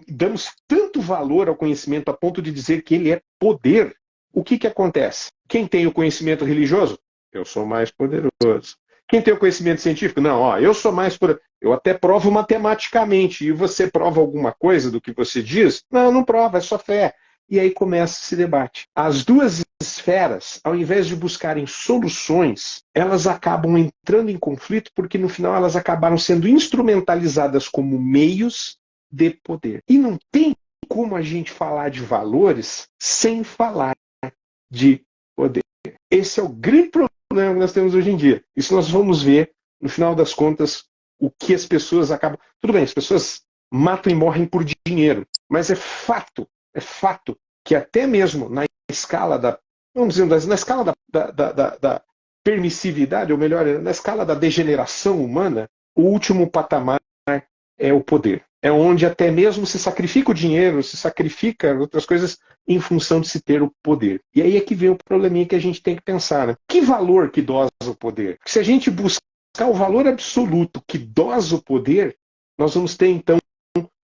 damos tanto valor ao conhecimento a ponto de dizer que ele é poder, o que acontece? Quem tem o conhecimento religioso? Eu sou mais poderoso. Quem tem o conhecimento científico? Não, eu sou mais poderoso. Eu até provo matematicamente. E você prova alguma coisa do que você diz? Não prova, é só fé. E aí começa esse debate. As duas esferas, ao invés de buscarem soluções, elas acabam entrando em conflito porque no final elas acabaram sendo instrumentalizadas como meios de poder. E não tem como a gente falar de valores sem falar de poder. Esse é o grande problema que nós temos hoje em dia. Isso nós vamos ver, no final das contas, o que as pessoas acabam... Tudo bem, as pessoas matam e morrem por dinheiro, mas é fato que até mesmo na escala da... Vamos dizer, na escala da permissividade, ou melhor, na escala da degeneração humana, o último patamar é o poder. É onde até mesmo se sacrifica o dinheiro, se sacrifica outras coisas em função de se ter o poder. E aí é que vem o probleminha que a gente tem que pensar, né? Que valor que dosa o poder? Porque se a gente buscar o valor absoluto que dosa o poder, nós vamos ter então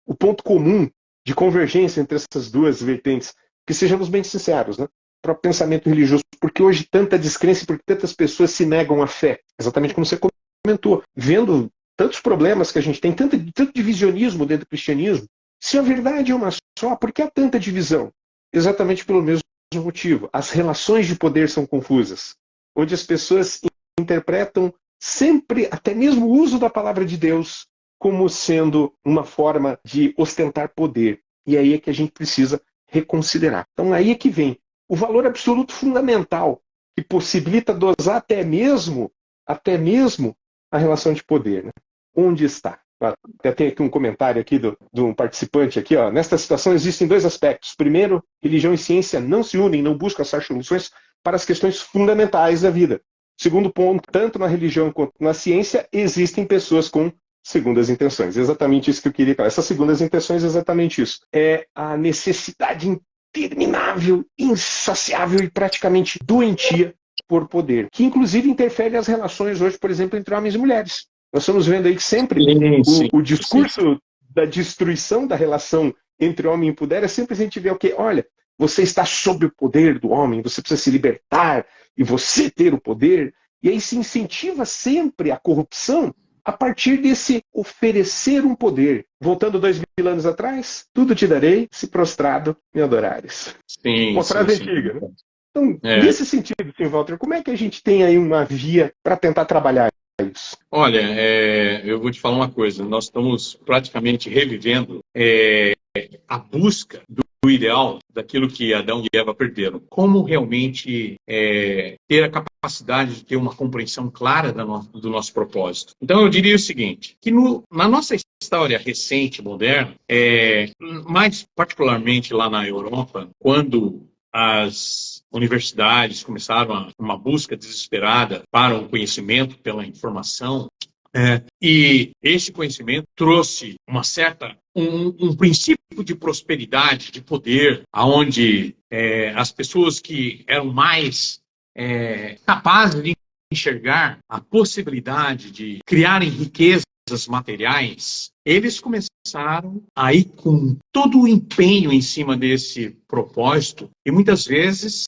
o ponto comum de convergência entre essas duas vertentes. Que sejamos bem sinceros, né? próprio pensamento religioso. Porque hoje tanta descrença, porque tantas pessoas se negam à fé. Exatamente como você comentou. Vendo tantos problemas que a gente tem, tanto divisionismo dentro do cristianismo. Se a verdade é uma só, por que há tanta divisão? Exatamente pelo mesmo motivo. As relações de poder são confusas, onde as pessoas interpretam sempre, até mesmo o uso da palavra de Deus, como sendo uma forma de ostentar poder. E aí é que a gente precisa reconsiderar. Então aí é que vem o valor absoluto fundamental, que possibilita dosar até mesmo a relação de poder. Né? Onde está? Até tem aqui um comentário aqui de um participante aqui, ó. Nesta situação existem dois aspectos. Primeiro, religião e ciência não se unem, não buscam achar soluções para as questões fundamentais da vida. Segundo ponto, tanto na religião quanto na ciência existem pessoas com segundas intenções. Exatamente isso que eu queria falar. Essas segundas intenções é exatamente isso. É a necessidade interminável, insaciável e praticamente doentia por poder, que inclusive interfere nas relações hoje, por exemplo, entre homens e mulheres. Nós estamos vendo aí que sempre o discurso da destruição da relação entre homem e mulher é sempre a gente vê o quê? Olha, você está sob o poder do homem, você precisa se libertar e você ter o poder. E aí se incentiva sempre a corrupção a partir desse oferecer um poder. Voltando 2000 anos atrás, tudo te darei se prostrado me adorares. Uma frase antiga, né? Então, nesse sentido, Sr. Walter, como é que a gente tem aí uma via para tentar trabalhar isso? Olha, eu vou te falar uma coisa. Nós estamos praticamente revivendo a busca do ideal daquilo que Adão e Eva perderam. Como realmente ter a capacidade de ter uma compreensão clara do nosso propósito. Então, eu diria o seguinte, que na nossa história recente, moderna, mais particularmente lá na Europa, quando as universidades começaram uma busca desesperada para o conhecimento, pela informação, e esse conhecimento trouxe um princípio de prosperidade, de poder, aonde as pessoas que eram mais capazes de enxergar a possibilidade de criarem riquezas materiais, eles começaram a ir com todo o empenho em cima desse propósito e muitas vezes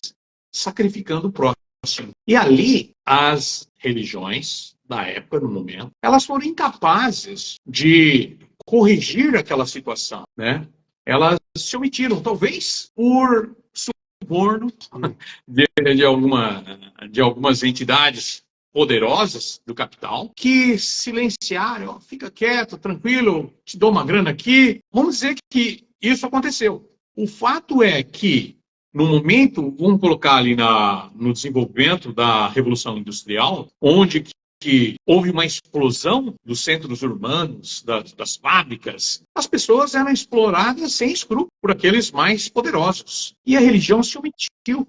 sacrificando o próximo. E ali as religiões da época, no momento, elas foram incapazes de corrigir aquela situação, né? Elas se omitiram, talvez por suborno de algumas entidades poderosas do capital, que silenciaram, fica quieto, tranquilo, te dou uma grana aqui. Vamos dizer que isso aconteceu. O fato é que, no momento, vamos colocar ali no desenvolvimento da Revolução Industrial, onde que houve uma explosão dos centros urbanos, das fábricas, as pessoas eram exploradas sem escrúpulo por aqueles mais poderosos. E a religião se omitiu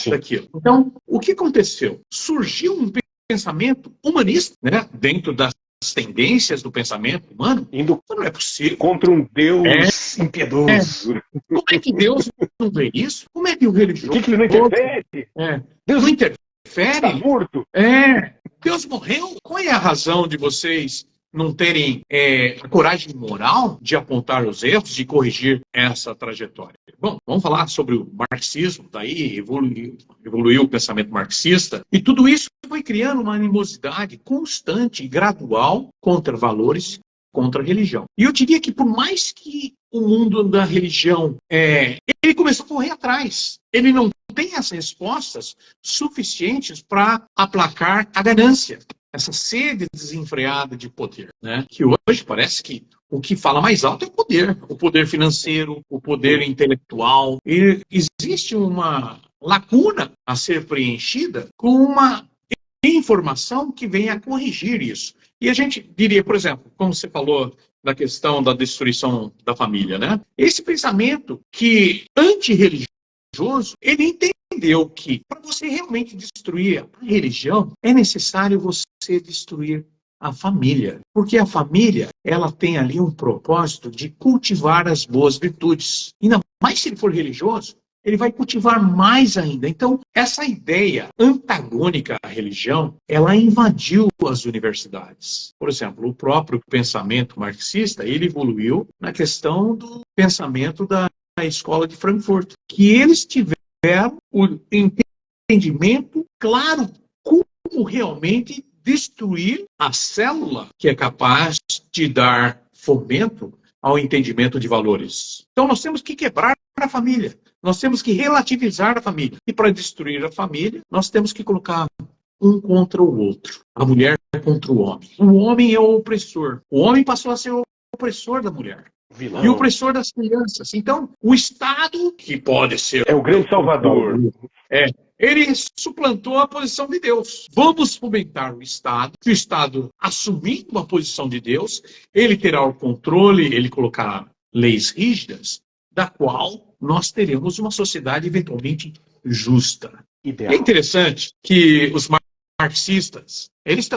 daquilo. Então, o que aconteceu? Surgiu um pensamento humanista, né, dentro das tendências do pensamento humano. Não é possível. Contra um Deus impiedoso. Como é que Deus não vê isso? Como é que o religioso... Por que ele não interfere? Deus não interfere? Está morto. Deus morreu. Qual é a razão de vocês não terem a coragem moral de apontar os erros, de corrigir essa trajetória? Bom, vamos falar sobre o marxismo, daí evoluiu o pensamento marxista, e tudo isso foi criando uma animosidade constante e gradual contra valores, contra a religião. E eu diria que por mais que o mundo da religião, ele começou a correr atrás, ele não tem as respostas suficientes para aplacar a ganância, essa sede desenfreada de poder, né? Que hoje parece que o que fala mais alto é o poder financeiro, o poder intelectual. E existe uma lacuna a ser preenchida com uma informação que venha a corrigir isso. E a gente diria, por exemplo, como você falou da questão da destruição da família, né? Esse pensamento que antirreligioso, ele entendeu que para você realmente destruir a religião, é necessário você destruir a família. Porque a família, ela tem ali um propósito de cultivar as boas virtudes. E ainda mais se ele for religioso, ele vai cultivar mais ainda. Então, essa ideia antagônica à religião, ela invadiu as universidades. Por exemplo, o próprio pensamento marxista, ele evoluiu na questão do pensamento da escola de Frankfurt, que eles tiveram o entendimento claro como realmente destruir a célula que é capaz de dar fomento ao entendimento de valores. Então nós temos que quebrar a família, nós temos que relativizar a família. E para destruir a família, nós temos que colocar um contra o outro. A mulher contra o homem. O homem é o opressor. O homem passou a ser o opressor da mulher. Vilão. E o opressor das crianças. Então, o Estado, que pode ser... É o grande salvador. Ele suplantou a posição de Deus. Vamos fomentar o Estado, que o Estado, assumindo uma posição de Deus, ele terá o controle, ele colocará leis rígidas, da qual nós teremos uma sociedade eventualmente justa. Ideal. É interessante que os marxistas, eles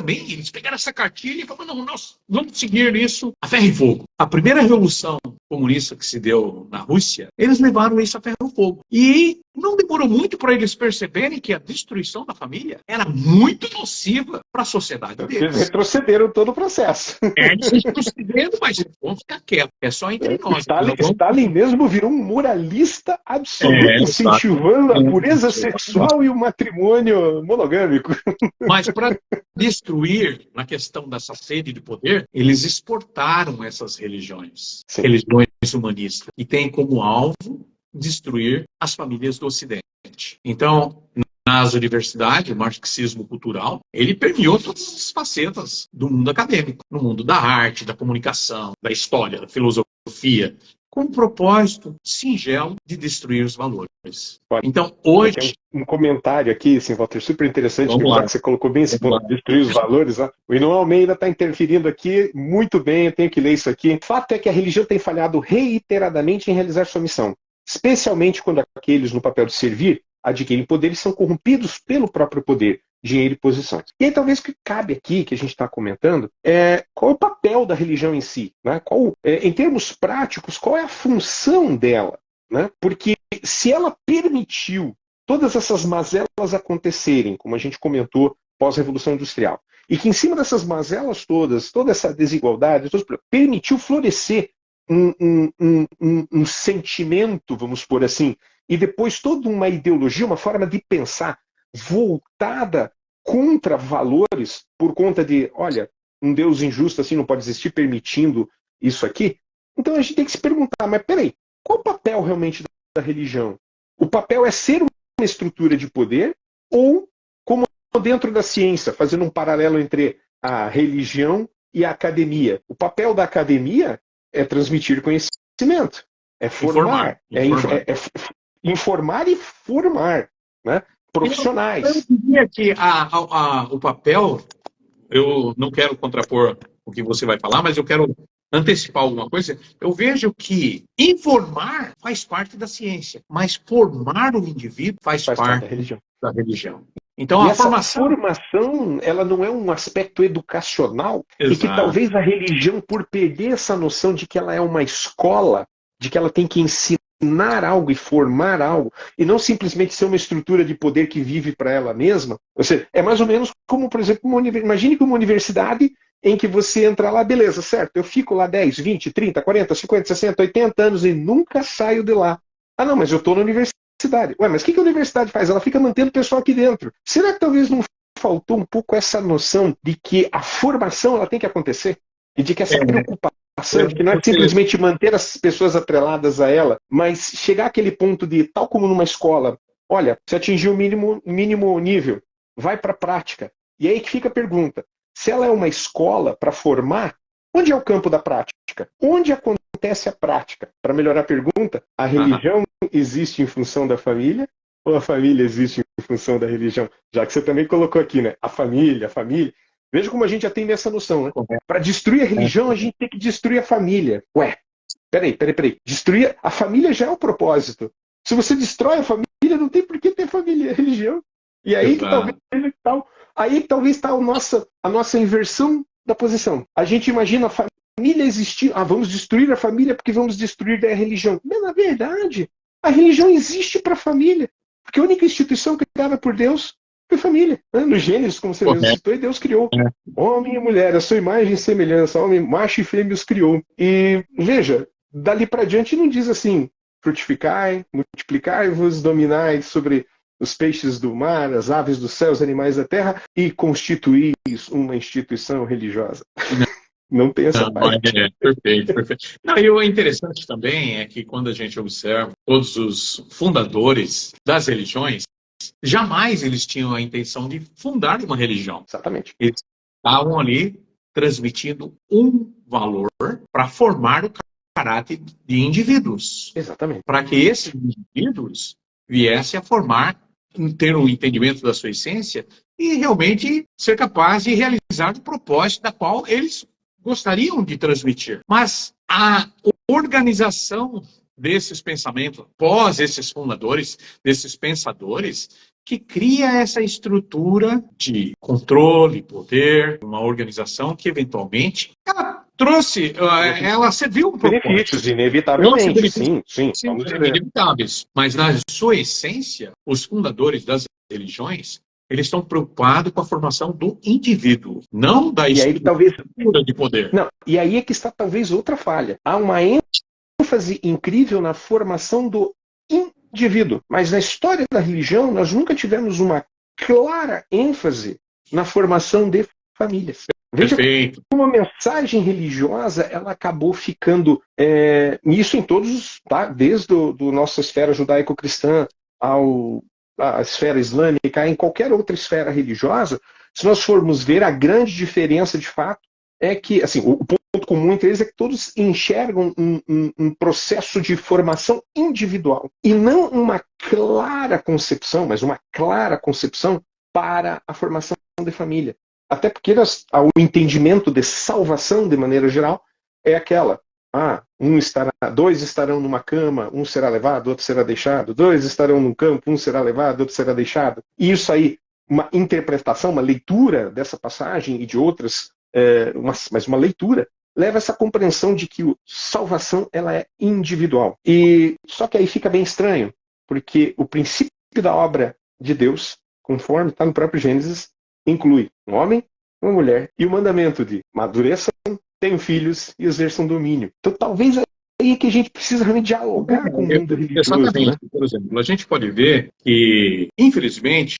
pegaram essa cartilha e falaram, não, nós vamos seguir isso a ferro e fogo. A primeira revolução comunista que se deu na Rússia, eles levaram isso a ferro e fogo. E não demorou muito para eles perceberem que a destruição da família era muito nociva para a sociedade deles. Eles retrocederam todo o processo. Eles retrocederam, mas vamos ficar quietos. É só entre nós. Stalin mesmo virou um moralista absoluto, incentivando a pureza sexual e o matrimônio monogâmico. Mas para destruir, na questão dessa sede de poder, eles exportaram essas religiões. Sim. Religiões humanistas. E têm como alvo destruir as famílias do Ocidente. Então, nas universidades, o marxismo cultural, ele permeou todas as facetas do mundo acadêmico, no mundo da arte, da comunicação, da história, da filosofia, com o propósito singelo de destruir os valores. Então, hoje... Tem um comentário aqui, assim, Walter, super interessante, que você colocou bem esse ponto de destruir os valores. Né? O Inon Almeida está interferindo aqui muito bem, eu tenho que ler isso aqui. O fato é que a religião tem falhado reiteradamente em realizar sua missão, especialmente quando aqueles no papel de servir adquirem poder e são corrompidos pelo próprio poder, dinheiro e posições. E aí talvez o que cabe aqui, que a gente está comentando, é qual é o papel da religião em si, né? Em termos práticos, qual é a função dela, né? Porque se ela permitiu todas essas mazelas acontecerem, como a gente comentou pós-revolução industrial, e que em cima dessas mazelas todas, toda essa desigualdade, permitiu florescer um sentimento, vamos pôr assim, e depois toda uma ideologia, uma forma de pensar voltada contra valores, por conta de, olha, um Deus injusto assim não pode existir permitindo isso aqui. Então a gente tem que se perguntar, mas peraí, qual o papel realmente da religião? O papel é ser uma estrutura de poder ou, como dentro da ciência, fazendo um paralelo entre a religião e a academia. O papel da academia é transmitir conhecimento, é formar, informar e formar, né? Profissionais. Eu diria que o papel, eu não quero contrapor o que você vai falar, mas eu quero antecipar alguma coisa. Eu vejo que informar faz parte da ciência, mas formar o indivíduo faz parte da religião. Então, a formação, ela não é um aspecto educacional. Exato. E que talvez a religião, por perder essa noção de que ela é uma escola, de que ela tem que ensinar algo e formar algo, e não simplesmente ser uma estrutura de poder que vive para ela mesma. Ou seja, é mais ou menos como, por exemplo, imagine que uma universidade em que você entra lá, beleza, certo, eu fico lá 10, 20, 30, 40, 50, 60, 80 anos e nunca saio de lá. Ah, não, mas eu estou na universidade. Ué, mas o que a universidade faz? Ela fica mantendo o pessoal aqui dentro. Será que talvez não faltou um pouco essa noção de que a formação ela tem que acontecer? E de que essa preocupação, de que não é simplesmente manter as pessoas atreladas a ela, mas chegar àquele ponto de, tal como numa escola, olha, você atingiu o mínimo nível, vai para a prática. E aí que fica a pergunta, se ela é uma escola para formar, onde é o campo da prática? Onde acontece a prática? Para melhorar a pergunta, a religião existe em função da família ou a família existe em função da religião? Já que você também colocou aqui, né? A família. Veja como a gente já tem essa noção, né? Para destruir a religião, a gente tem que destruir a família. Ué, peraí. Destruir a família já é o propósito. Se você destrói a família, não tem por que ter família, religião. E aí que talvez está a nossa inversão da posição. A gente imagina a família existir. Ah, vamos destruir a família porque vamos destruir a religião. Mas, na verdade, a religião existe para a família. Porque a única instituição criada por Deus foi família. Né? No Gênesis, como você mesmo citou, Deus criou. Homem e mulher, a sua imagem e semelhança. Homem, macho e fêmea os criou. E, veja, dali para diante não diz assim, frutificai, multiplicai-vos, dominai sobre os peixes do mar, as aves do céu, os animais da terra, e constituís uma instituição religiosa. Não tem essa parte. Perfeito, perfeito. Não, e o interessante também é que quando a gente observa todos os fundadores das religiões, jamais eles tinham a intenção de fundar uma religião. Exatamente. Eles estavam ali transmitindo um valor para formar o caráter de indivíduos. Exatamente. Para que esses indivíduos viessem a formar, ter um entendimento da sua essência e realmente ser capaz de realizar o propósito da qual eles gostariam de transmitir. Mas a organização desses pensamentos, pós esses fundadores, desses pensadores, que cria essa estrutura de controle, poder, uma organização que eventualmente ela trouxe, ela serviu um propósito. Benefícios, inevitavelmente, sim, vamos dizer. Inevitáveis. Mas na sua essência, os fundadores das religiões, eles estão preocupados com a formação do indivíduo, não da estrutura de poder. Não, e aí é que está talvez outra falha. Há uma ênfase incrível na formação do indivíduo, mas na história da religião nós nunca tivemos uma clara ênfase na formação de famílias. Veja como a mensagem religiosa ela acabou ficando isso em todos, tá? Desde do nossa esfera judaico-cristã à esfera islâmica, em qualquer outra esfera religiosa, se nós formos ver a grande diferença de fato é que, assim, o ponto comum entre eles é que todos enxergam um processo de formação individual e não uma clara concepção, mas uma clara concepção para a formação de família. Até porque o entendimento de salvação, de maneira geral, é aquela. Dois estarão numa cama, um será levado, outro será deixado. Dois estarão num campo, um será levado, outro será deixado. E isso aí, uma interpretação, uma leitura dessa passagem e de outras, mas uma leitura, leva a essa compreensão de que a salvação ela é individual. E só que aí fica bem estranho, porque o princípio da obra de Deus, conforme está no próprio Gênesis, inclui um homem, uma mulher e o mandamento de amadureçam, tenham filhos e exerçam domínio. Então talvez aí que a gente precisa realmente dialogar com o mundo religioso. Exatamente. Né? Por exemplo, a gente pode ver que, infelizmente,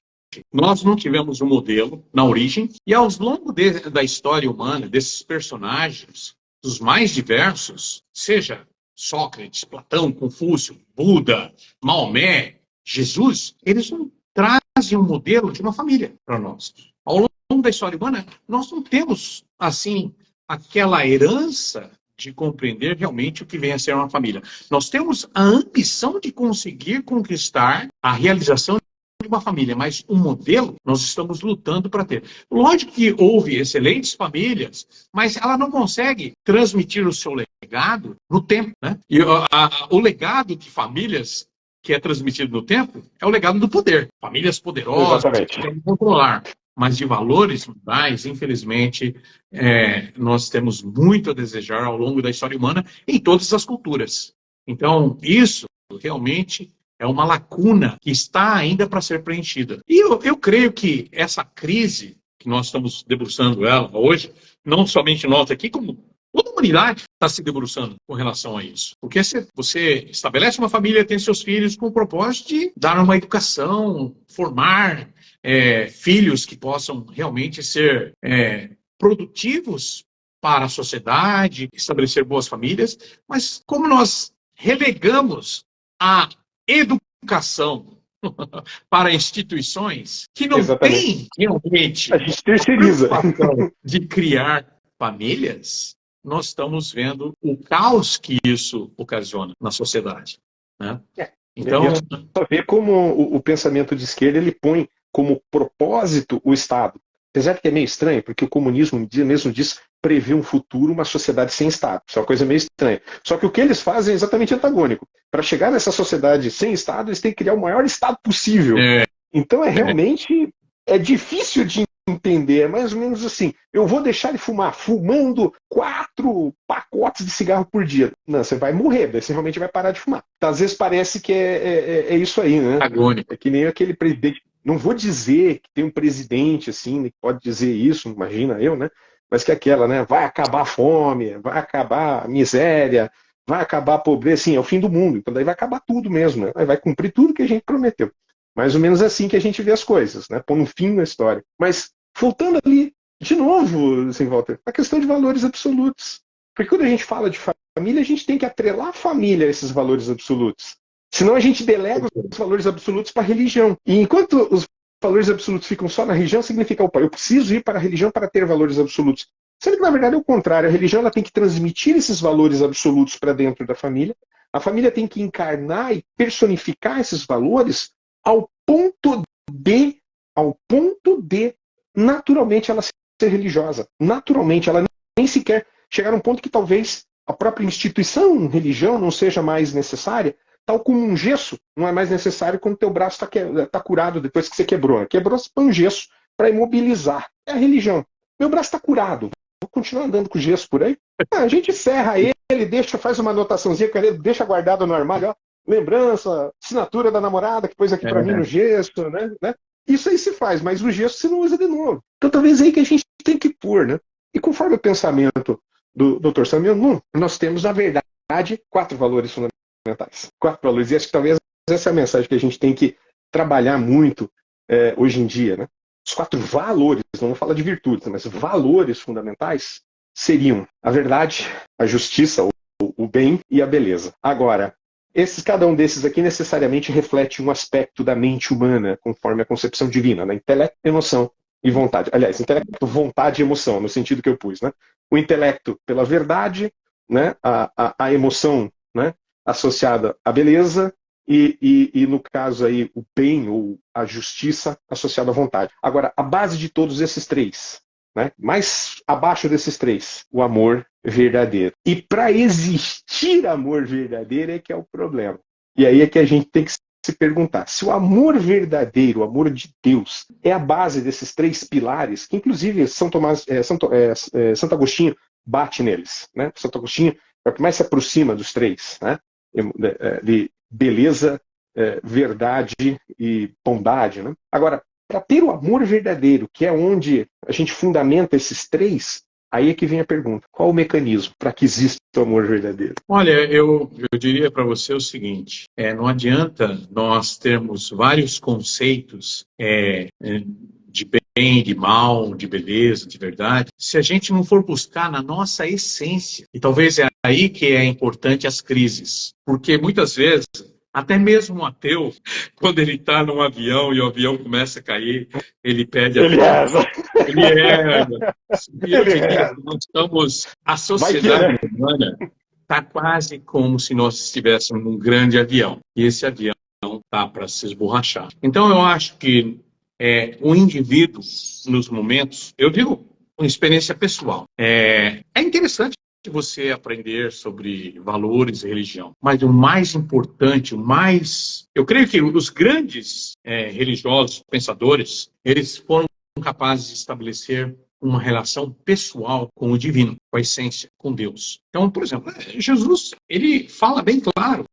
nós não tivemos um modelo na origem e ao longo da história humana, desses personagens, dos mais diversos, seja Sócrates, Platão, Confúcio, Buda, Maomé, Jesus, eles não trazem um modelo de uma família para nós. Ao longo da história humana, nós não temos, assim, aquela herança de compreender realmente o que vem a ser uma família. Nós temos a ambição de conseguir conquistar a realização de uma família, mas um modelo nós estamos lutando para ter. Lógico que houve excelentes famílias, mas ela não consegue transmitir o seu legado no tempo. Né? E o legado de famílias que é transmitido no tempo é o legado do poder. Famílias poderosas que querem controlar. Mas de valores morais, infelizmente, nós temos muito a desejar ao longo da história humana em todas as culturas. Então, isso realmente é uma lacuna que está ainda para ser preenchida. E eu creio que essa crise que nós estamos debruçando ela hoje, não somente nós aqui, como toda a humanidade está se debruçando com relação a isso. Porque você estabelece uma família, tem seus filhos com o propósito de dar uma educação, formar filhos que possam realmente ser produtivos para a sociedade, estabelecer boas famílias, mas como nós relegamos a educação para instituições que não têm realmente a gente terceiriza de criar famílias, nós estamos vendo o caos que isso ocasiona na sociedade. Né? Então, só ver como o pensamento de esquerda ele põe como propósito o Estado. Apesar que é meio estranho, porque o comunismo mesmo diz prever um futuro, uma sociedade sem Estado. Isso é uma coisa meio estranha. Só que o que eles fazem é exatamente antagônico. Para chegar nessa sociedade sem Estado, eles têm que criar o maior Estado possível. Então realmente difícil de entender. É mais ou menos assim, eu vou deixar de fumar fumando 4 pacotes de cigarro por dia. Não, você vai morrer, daí você realmente vai parar de fumar. Então, às vezes parece que é isso aí, né? Agônico. É que nem aquele presidente. Não vou dizer que tem um presidente assim, que pode dizer isso, imagina eu, né? Mas que é aquela, né? Vai acabar a fome, vai acabar a miséria, vai acabar a pobreza, assim, é o fim do mundo. Então daí vai acabar tudo mesmo, né? Vai cumprir tudo que a gente prometeu. Mais ou menos assim que a gente vê as coisas, né? Pondo um fim na história. Mas, voltando ali, de novo, sem volta, a questão de valores absolutos. Porque quando a gente fala de família, a gente tem que atrelar a família a esses valores absolutos. Senão a gente delega os valores absolutos para a religião. E enquanto os valores absolutos ficam só na religião, significa, opa, eu preciso ir para a religião para ter valores absolutos. Sendo que, na verdade, é o contrário. A religião ela tem que transmitir esses valores absolutos para dentro da família. A família tem que encarnar e personificar esses valores ao ponto de, naturalmente, ela ser religiosa. Naturalmente, ela nem sequer chegar a um ponto que talvez a própria instituição, religião, não seja mais necessária, tal como um gesso não é mais necessário quando teu braço está curado depois que você quebrou. Né? Quebrou, você põe um gesso para imobilizar. É a religião. Meu braço está curado. Vou continuar andando com gesso por aí? A gente ferra ele, deixa, faz uma anotaçãozinha, deixa guardado no armário, ó, lembrança, assinatura da namorada que pôs aqui para mim no gesso, né? Isso aí se faz, mas o gesso você não usa de novo. Então talvez é aí que a gente tem que pôr, né? E conforme o pensamento do Dr. Samuel Nuno, nós temos, na verdade, 4 valores fundamentais. 4 valores. E acho que talvez essa é a mensagem que a gente tem que trabalhar muito hoje em dia, né? Os 4 valores, não vou falar de virtudes, mas valores fundamentais seriam a verdade, a justiça, o bem e a beleza. Agora, cada um desses aqui necessariamente reflete um aspecto da mente humana, conforme a concepção divina, né? Intelecto, emoção e vontade. Aliás, intelecto, vontade e emoção, no sentido que eu pus, né? O intelecto pela verdade, né? A emoção, né? Associada à beleza e no caso aí o bem ou a justiça associada à vontade. Agora, a base de todos esses 3, né? Mais abaixo desses 3, o amor verdadeiro. E para existir amor verdadeiro é que é o problema. E aí é que a gente tem que se perguntar, se o amor verdadeiro, o amor de Deus, é a base desses 3 pilares, que inclusive Santo Agostinho bate neles, né? Santo Agostinho é o que mais se aproxima dos 3, né? De beleza, verdade e bondade, né? Agora, para ter o amor verdadeiro, que é onde a gente fundamenta esses 3, aí é que vem a pergunta: qual o mecanismo para que exista o amor verdadeiro? Olha, eu diria para você o seguinte: não adianta nós termos vários conceitos de bem, de mal, de beleza, de verdade, se a gente não for buscar na nossa essência. E talvez é aí que é importante as crises, porque muitas vezes até mesmo um ateu, quando ele está num avião e o avião começa a cair, ele pede a Deus. Ele erra. Eu diria que nós estamos, a sociedade humana está quase como se nós estivéssemos num grande avião. E esse avião está para se esborrachar. Então eu acho que o indivíduo, nos momentos, eu digo com experiência pessoal, é interessante você aprender sobre valores e religião. Mas o mais importante, eu creio que os grandes religiosos, pensadores, eles foram capazes de estabelecer uma relação pessoal com o divino, com a essência, com Deus. Então, por exemplo, Jesus, ele fala bem claro,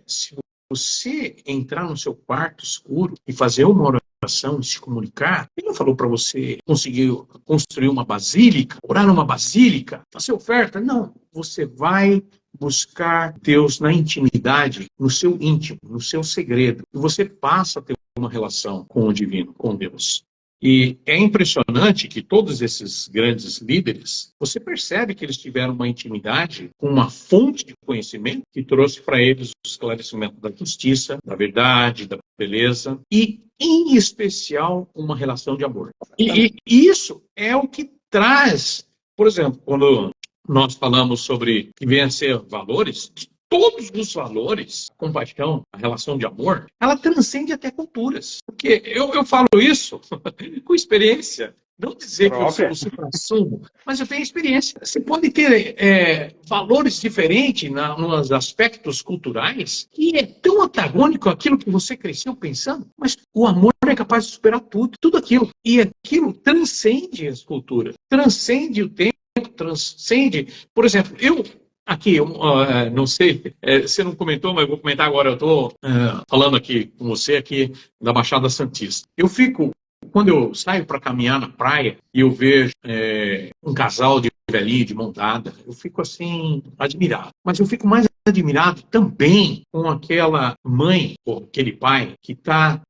se você entrar no seu quarto escuro e fazer uma oração e se comunicar, ele não falou para você conseguir construir uma basílica, orar numa basílica, fazer oferta. Não, você vai buscar Deus na intimidade, no seu íntimo, no seu segredo. E você passa a ter uma relação com o divino, com Deus. E é impressionante que todos esses grandes líderes, você percebe que eles tiveram uma intimidade com uma fonte de conhecimento que trouxe para eles o esclarecimento da justiça, da verdade, da beleza e, em especial, uma relação de amor. E isso é o que traz, por exemplo, quando nós falamos sobre que vem a ser valores, todos os valores, a compaixão, a relação de amor, ela transcende até culturas. Porque eu falo isso com experiência. Não dizer que eu sou supra-sumo, mas eu tenho experiência. Você pode ter valores diferentes nos aspectos culturais que é tão antagônico àquilo que você cresceu pensando, mas o amor é capaz de superar tudo aquilo. E aquilo transcende as culturas, transcende o tempo, transcende... Por exemplo, aqui, não sei, você não comentou, mas eu vou comentar agora. Eu estou falando aqui com você aqui da Baixada Santista. Quando eu saio para caminhar na praia e eu vejo um casal de velhinho de mão dada, eu fico assim, admirado. Mas eu fico mais admirado também com aquela mãe, ou aquele pai, que está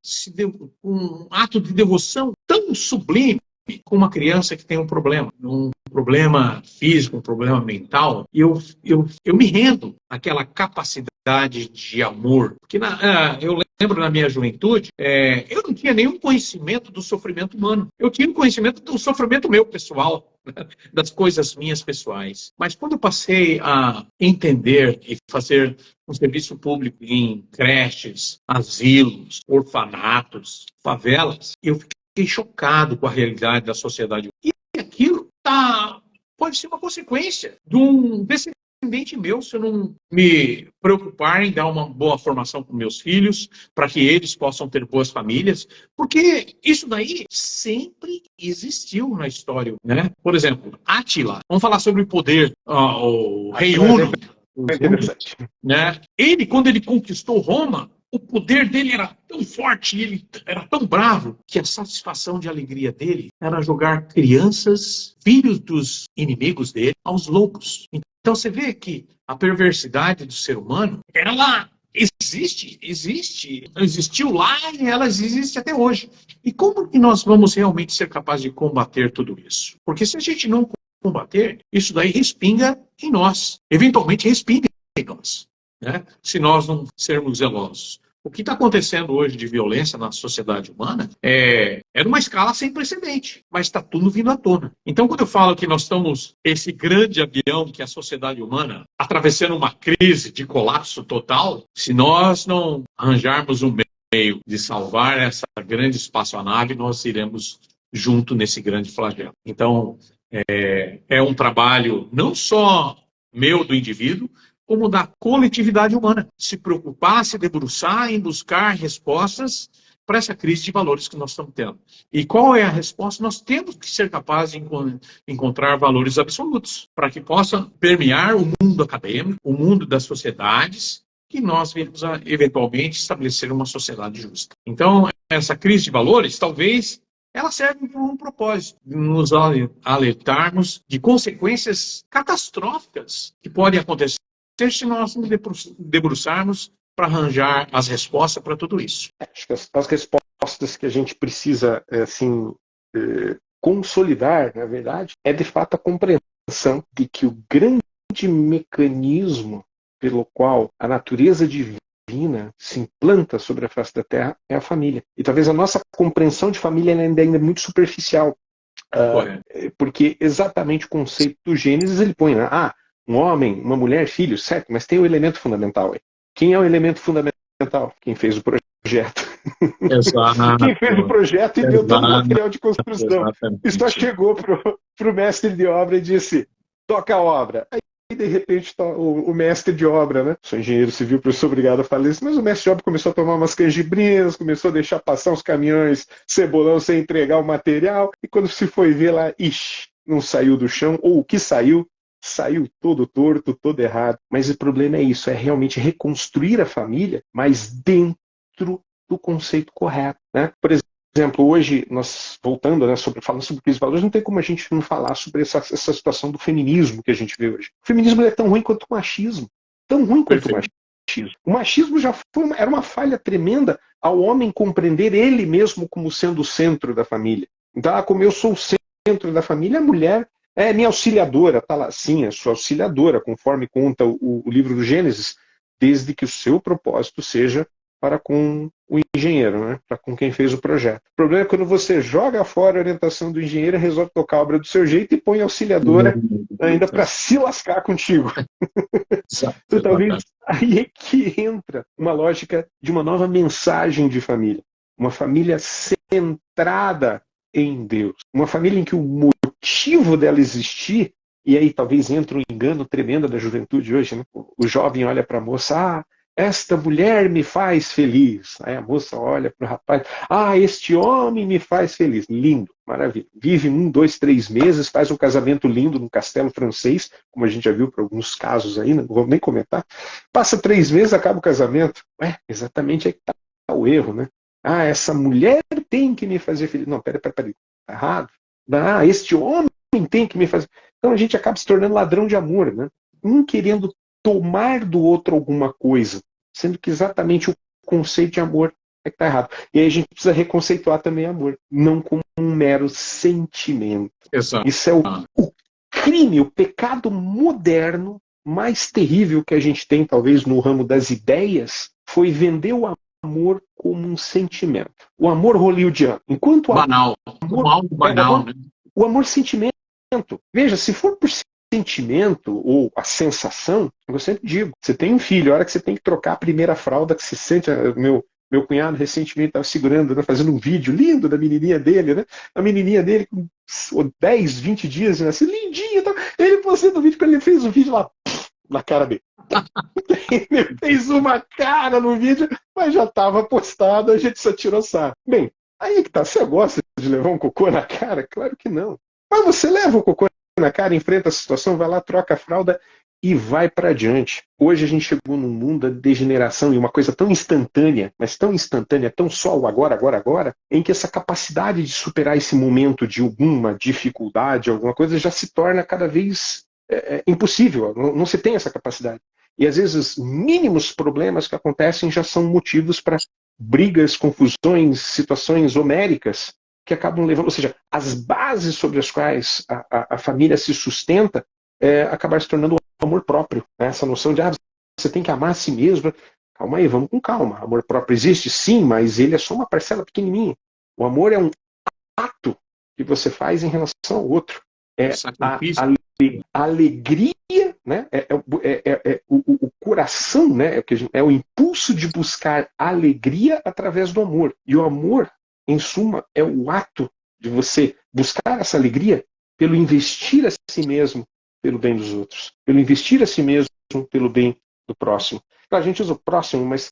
com um ato de devoção tão sublime com uma criança que tem um problema físico, um problema mental, e eu me rendo àquela capacidade de amor. Porque eu lembro na minha juventude, eu não tinha nenhum conhecimento do sofrimento humano. Eu tinha um conhecimento do sofrimento meu pessoal, das coisas minhas pessoais. Mas quando eu passei a entender e fazer um serviço público em creches, asilos, orfanatos, favelas, eu fiquei chocado com a realidade da sociedade. E aquilo pode ser uma consequência de um descendente meu, se eu não me preocupar em dar uma boa formação para meus filhos, para que eles possam ter boas famílias, porque isso daí sempre existiu na história, né? Por exemplo, Átila, vamos falar sobre o poder, o rei Uno, né? Ele, quando ele conquistou Roma, o poder dele era tão forte, ele era tão bravo, que a satisfação de alegria dele era jogar crianças, filhos dos inimigos dele, aos lobos. Então você vê que a perversidade do ser humano, ela existiu lá e ela existe até hoje. E como que nós vamos realmente ser capazes de combater tudo isso? Porque se a gente não combater, isso daí respinga em nós. Eventualmente respinga em nós, né? Se nós não sermos zelosos. O que está acontecendo hoje de violência na sociedade humana é numa escala sem precedente, mas está tudo vindo à tona. Então, quando eu falo que nós estamos, esse grande avião que é a sociedade humana, atravessando uma crise de colapso total, se nós não arranjarmos um meio de salvar essa grande espaçonave, nós iremos junto nesse grande flagelo. Então, é um trabalho não só meu, do indivíduo, como da coletividade humana. Se preocupar, se debruçar em buscar respostas para essa crise de valores que nós estamos tendo. E qual é a resposta? Nós temos que ser capazes de encontrar valores absolutos, para que possa permear o mundo acadêmico, o mundo das sociedades, que nós venhamos a, eventualmente, estabelecer uma sociedade justa. Então, essa crise de valores, talvez, ela serve por um propósito, de nos alertarmos de consequências catastróficas que podem acontecer se nós nos debruçarmos para arranjar as respostas para tudo isso. Acho que as respostas que a gente precisa consolidar, na verdade, é de fato a compreensão de que o grande mecanismo pelo qual a natureza divina se implanta sobre a face da Terra é a família. E talvez a nossa compreensão de família ainda é muito superficial. Porque exatamente o conceito do Gênesis ele põe, né? Um homem, uma mulher, filhos, certo, mas tem o elemento fundamental aí. Quem é o elemento fundamental? Quem fez o projeto. Exato. Quem fez o projeto e deu todo o material de construção. E só chegou para o mestre de obra e disse, toca a obra. Aí, de repente, o mestre de obra, né? Sou engenheiro civil, professor, obrigado a falar isso, mas o mestre de obra começou a tomar umas cangibrinhas, começou a deixar passar os caminhões cebolão sem entregar o material, e quando se foi ver lá, não saiu do chão, ou o que saiu todo torto, todo errado. Mas o problema é isso, é realmente reconstruir a família, mas dentro do conceito correto, né? Por exemplo, hoje, nós voltando, né, falando sobre crise de valores, não tem como a gente não falar sobre essa situação do feminismo que a gente vê hoje. O feminismo é tão ruim quanto o machismo. Tão ruim quanto o machismo. O machismo já era uma falha tremenda ao homem compreender ele mesmo como sendo o centro da família. Então, como eu sou o centro da família, a mulher é minha auxiliadora, tá lá, sim, é sua auxiliadora, conforme conta o livro do Gênesis, desde que o seu propósito seja para com o engenheiro, né? Para com quem fez o projeto. O problema é quando você joga fora a orientação do engenheiro, resolve tocar a obra do seu jeito e põe a auxiliadora ainda para se lascar contigo. Então, talvez aí é que entra uma lógica de uma nova mensagem de família. Uma família centrada em Deus. Uma família em que o motivo dela existir, e aí talvez entre um engano tremendo da juventude hoje, né? O jovem olha para a moça, esta mulher me faz feliz. Aí a moça olha para o rapaz, este homem me faz feliz. Lindo, maravilha. Vive 1, 2, 3 meses, faz um casamento lindo num castelo francês, como a gente já viu por alguns casos aí, não vou nem comentar. Passa 3 meses, acaba o casamento. Exatamente aí que está o erro, né? Essa mulher tem que me fazer feliz. Não, peraí, tá errado. Este homem tem que me fazer. Então a gente acaba se tornando ladrão de amor, né? Um querendo tomar do outro alguma coisa, sendo que exatamente o conceito de amor é que está errado. E aí a gente precisa reconceituar também amor, não como um mero sentimento. Exato. Isso é o crime, o pecado moderno mais terrível que a gente tem, talvez, no ramo das ideias, foi vender o amor como um sentimento. O amor hollywoodiano. Enquanto banal. amor, Algo banal, né? o amor sentimento. Veja, se for por sentimento ou a sensação, eu sempre digo, você tem um filho, a hora que você tem que trocar a primeira fralda, que você sente, meu cunhado recentemente estava segurando, né, fazendo um vídeo lindo da menininha dele, né? A menininha dele com 10, 20 dias, né, assim, lindinha. Tá? Ele postando o vídeo, quando ele fez o vídeo lá, na cara dele. Ele fez uma cara no vídeo, mas já estava postado, a gente só tirou sarro. Bem, aí que tá, você gosta de levar um cocô na cara? Claro que não. Mas você leva o cocô na cara, enfrenta a situação, vai lá, troca a fralda e vai para adiante. Hoje a gente chegou num mundo da degeneração e uma coisa tão instantânea, mas tão instantânea, tão só o agora, em que essa capacidade de superar esse momento de alguma dificuldade, alguma coisa, já se torna cada vez impossível. Não se tem essa capacidade. E às vezes os mínimos problemas que acontecem já são motivos para brigas, confusões, situações homéricas que acabam levando, ou seja, as bases sobre as quais a família se sustenta acabar se tornando o amor próprio. Né? Essa noção de você tem que amar a si mesmo. Calma aí, vamos com calma. Amor próprio existe, sim, mas ele é só uma parcela pequenininha. O amor é um ato que você faz em relação ao outro. É a alegria, né? O coração, né? É o impulso de buscar alegria através do amor. E o amor, em suma, é o ato de você buscar essa alegria pelo investir a si mesmo pelo bem dos outros, pelo investir a si mesmo pelo bem do próximo. A gente usa o próximo, mas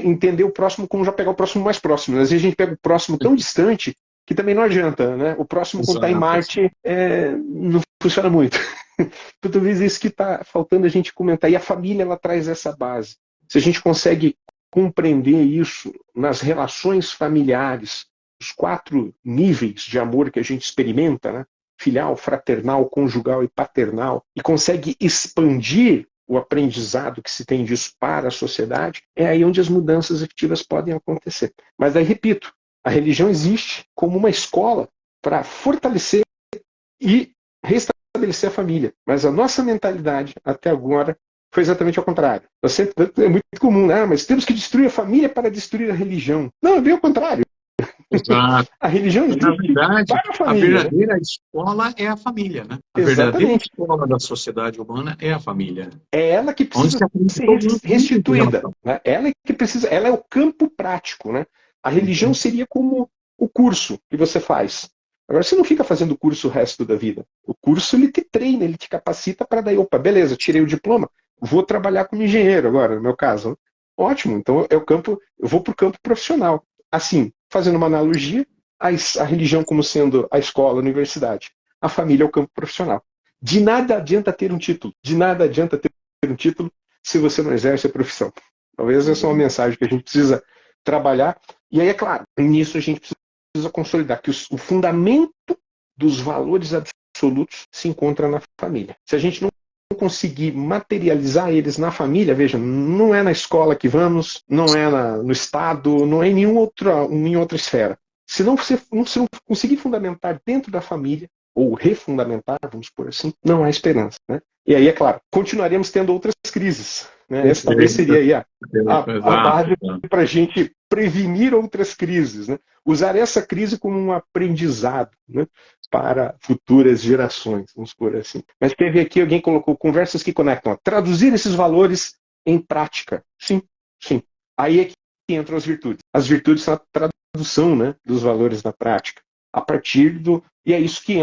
entender o próximo como já pegar o próximo mais próximo. Às vezes a gente pega o próximo tão distante que também não adianta, né? O próximo, quando está em Marte, não funciona muito. Então, talvez isso que está faltando a gente comentar. E a família, ela traz essa base. Se a gente consegue compreender isso nas relações familiares, os 4 níveis de amor que a gente experimenta, né? Filial, fraternal, conjugal e paternal, e consegue expandir o aprendizado que se tem disso para a sociedade, é aí onde as mudanças efetivas podem acontecer. Mas aí, repito, a religião existe como uma escola para fortalecer e restabelecer a família. Mas a nossa mentalidade, até agora, foi exatamente ao contrário. É muito comum, né? Mas temos que destruir a família para destruir a religião. Não, é bem ao contrário. Exato. A religião existe Na verdade, para a família. A verdadeira escola é a família, né? A verdadeira escola da sociedade humana é a família. É ela que precisa ser restituída. Né? Ela é o campo prático, né? A religião seria como o curso que você faz. Agora, você não fica fazendo o curso o resto da vida. O curso, ele te treina, ele te capacita para daí, opa, beleza, tirei o diploma, vou trabalhar como engenheiro agora, no meu caso. Ótimo, então eu vou para o campo profissional. Assim, fazendo uma analogia, a religião como sendo a escola, a universidade. A família é o campo profissional. De nada adianta ter um título. De nada adianta ter um título se você não exerce a profissão. Talvez essa é uma mensagem que a gente precisa trabalhar. E aí, é claro, nisso a gente precisa consolidar que o fundamento dos valores absolutos se encontra na família. Se a gente não conseguir materializar eles na família, veja, não é na escola que vamos, não é no Estado, não é em em outra esfera. Se não conseguir fundamentar dentro da família, ou refundamentar, vamos por assim, não há esperança. Né? E aí, é claro, continuaremos tendo outras crises. Né? Essa talvez seria aí a base para a gente prevenir outras crises. Né? Usar essa crise como um aprendizado, né? Para futuras gerações, vamos por assim. Mas teve aqui, alguém colocou conversas que conectam. Traduzir esses valores em prática. Sim, sim. Aí é que entram as virtudes. As virtudes são a tradução, né, dos valores na prática. A partir do... E é isso que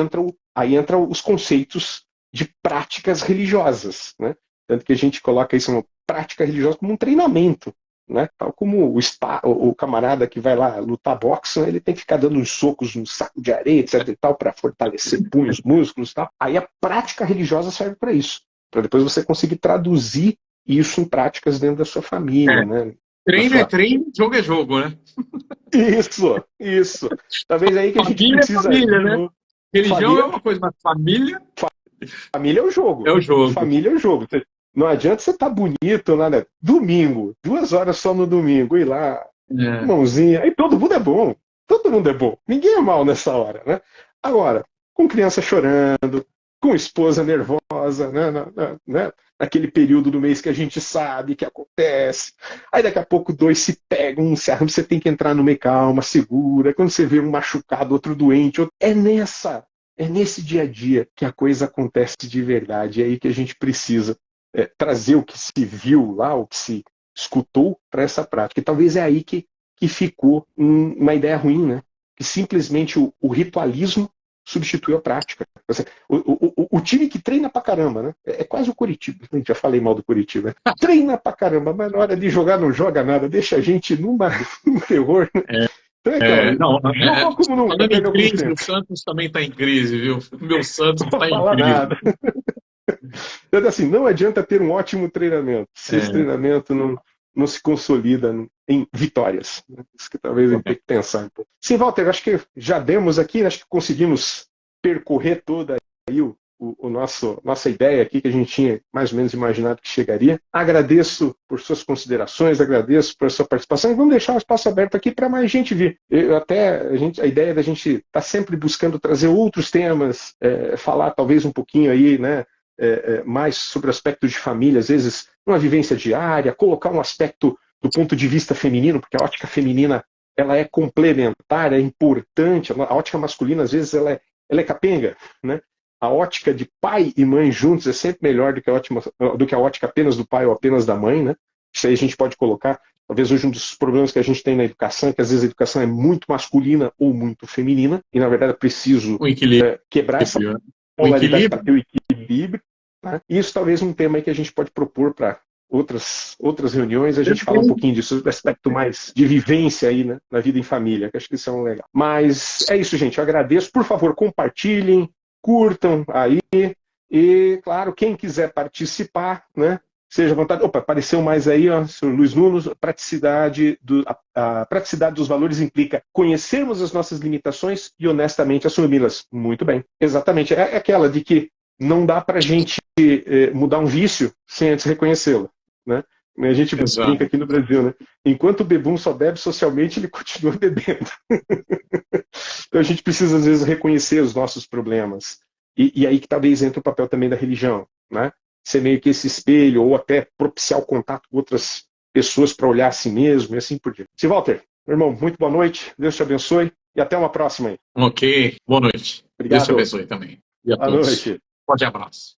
aí entram os conceitos de práticas religiosas. Né? Tanto que a gente coloca isso uma prática religiosa como um treinamento. Né? Tal como o camarada que vai lá lutar boxe, né? Ele tem que ficar dando uns socos no saco de areia, etc. e tal, para fortalecer punhos, músculos e tal. Aí a prática religiosa serve para isso, para depois você conseguir traduzir isso em práticas dentro da sua família. Né? Treino é treino, jogo é jogo, né? Isso. Talvez aí que a gente precisa... Família, né? Religião é uma coisa, mas família... Família é o jogo. É o jogo. Família é o jogo. Não adianta você estar bonito lá, né? Domingo, 2 horas só no domingo, ir lá, mãozinha, aí todo mundo é bom. Todo mundo é bom. Ninguém é mal nessa hora, né? Agora, com criança chorando, com esposa nervosa, né? Naquele período do mês que a gente sabe que acontece. Aí daqui a pouco dois se pegam, um se arruma, você tem que entrar numa calma, segura. Quando você vê um machucado, outro doente, é nesse dia a dia que a coisa acontece de verdade. É aí que a gente precisa trazer o que se viu lá, o que se escutou para essa prática. E talvez é aí que ficou uma ideia ruim, né? Que simplesmente o ritualismo substituiu a prática. O time que treina pra caramba, né? É quase o Curitiba. Já falei mal do Curitiba. Né? Treina pra caramba, mas na hora de jogar não joga nada, deixa a gente num terror. Né? Então jogou como nunca, falando em perdeu como crise, sempre. o Santos também está em crise, viu? O meu Santos Não está em fala crise. nada. Então, assim, não adianta ter um ótimo treinamento se esse treinamento não se consolida em vitórias. Isso que talvez a gente tenha que pensar. Sim, Walter, acho que já demos aqui, acho que conseguimos percorrer toda aí nossa ideia aqui, que a gente tinha mais ou menos imaginado que chegaria. Agradeço por suas considerações, agradeço por sua participação e vamos deixar o espaço aberto aqui para mais gente vir. A ideia da gente estar sempre buscando trazer outros temas, falar talvez um pouquinho aí, né? Mais sobre o aspecto de família, às vezes uma vivência diária, colocar um aspecto do ponto de vista feminino, porque a ótica feminina ela é complementar, é importante, a ótica masculina às vezes ela é capenga, né? A ótica de pai e mãe juntos é sempre melhor do que a ótica apenas do pai ou apenas da mãe, né? Isso aí a gente pode colocar, talvez hoje um dos problemas que a gente tem na educação é que às vezes a educação é muito masculina ou muito feminina, e na verdade é preciso quebrar essa polaridade para ter o equilíbrio. Né? E isso talvez um tema aí que a gente pode propor para outras reuniões, a gente fala um pouquinho disso, do aspecto mais de vivência aí, né, na vida em família, que acho que isso é um legal. Mas é isso, gente, eu agradeço. Por favor, compartilhem, curtam aí, e, claro, quem quiser participar, né, seja à vontade. Opa, apareceu mais aí, ó, senhor Luiz Nunes, a praticidade dos valores implica conhecermos as nossas limitações e honestamente assumi-las. Muito bem. Exatamente. É aquela de que não dá para a gente mudar um vício sem antes reconhecê-lo. Né? A gente brinca aqui no Brasil, né? Enquanto o bebum só bebe socialmente, ele continua bebendo. Então a gente precisa, às vezes, reconhecer os nossos problemas. E aí que talvez entre o papel também da religião, né? Ser meio que esse espelho, ou até propiciar o contato com outras pessoas para olhar a si mesmo e assim por diante. Sim, Walter, meu irmão, muito boa noite, Deus te abençoe e até uma próxima aí. Ok, boa noite. Obrigado. Deus te abençoe também. E a boa todos. Noite. Forte abraço.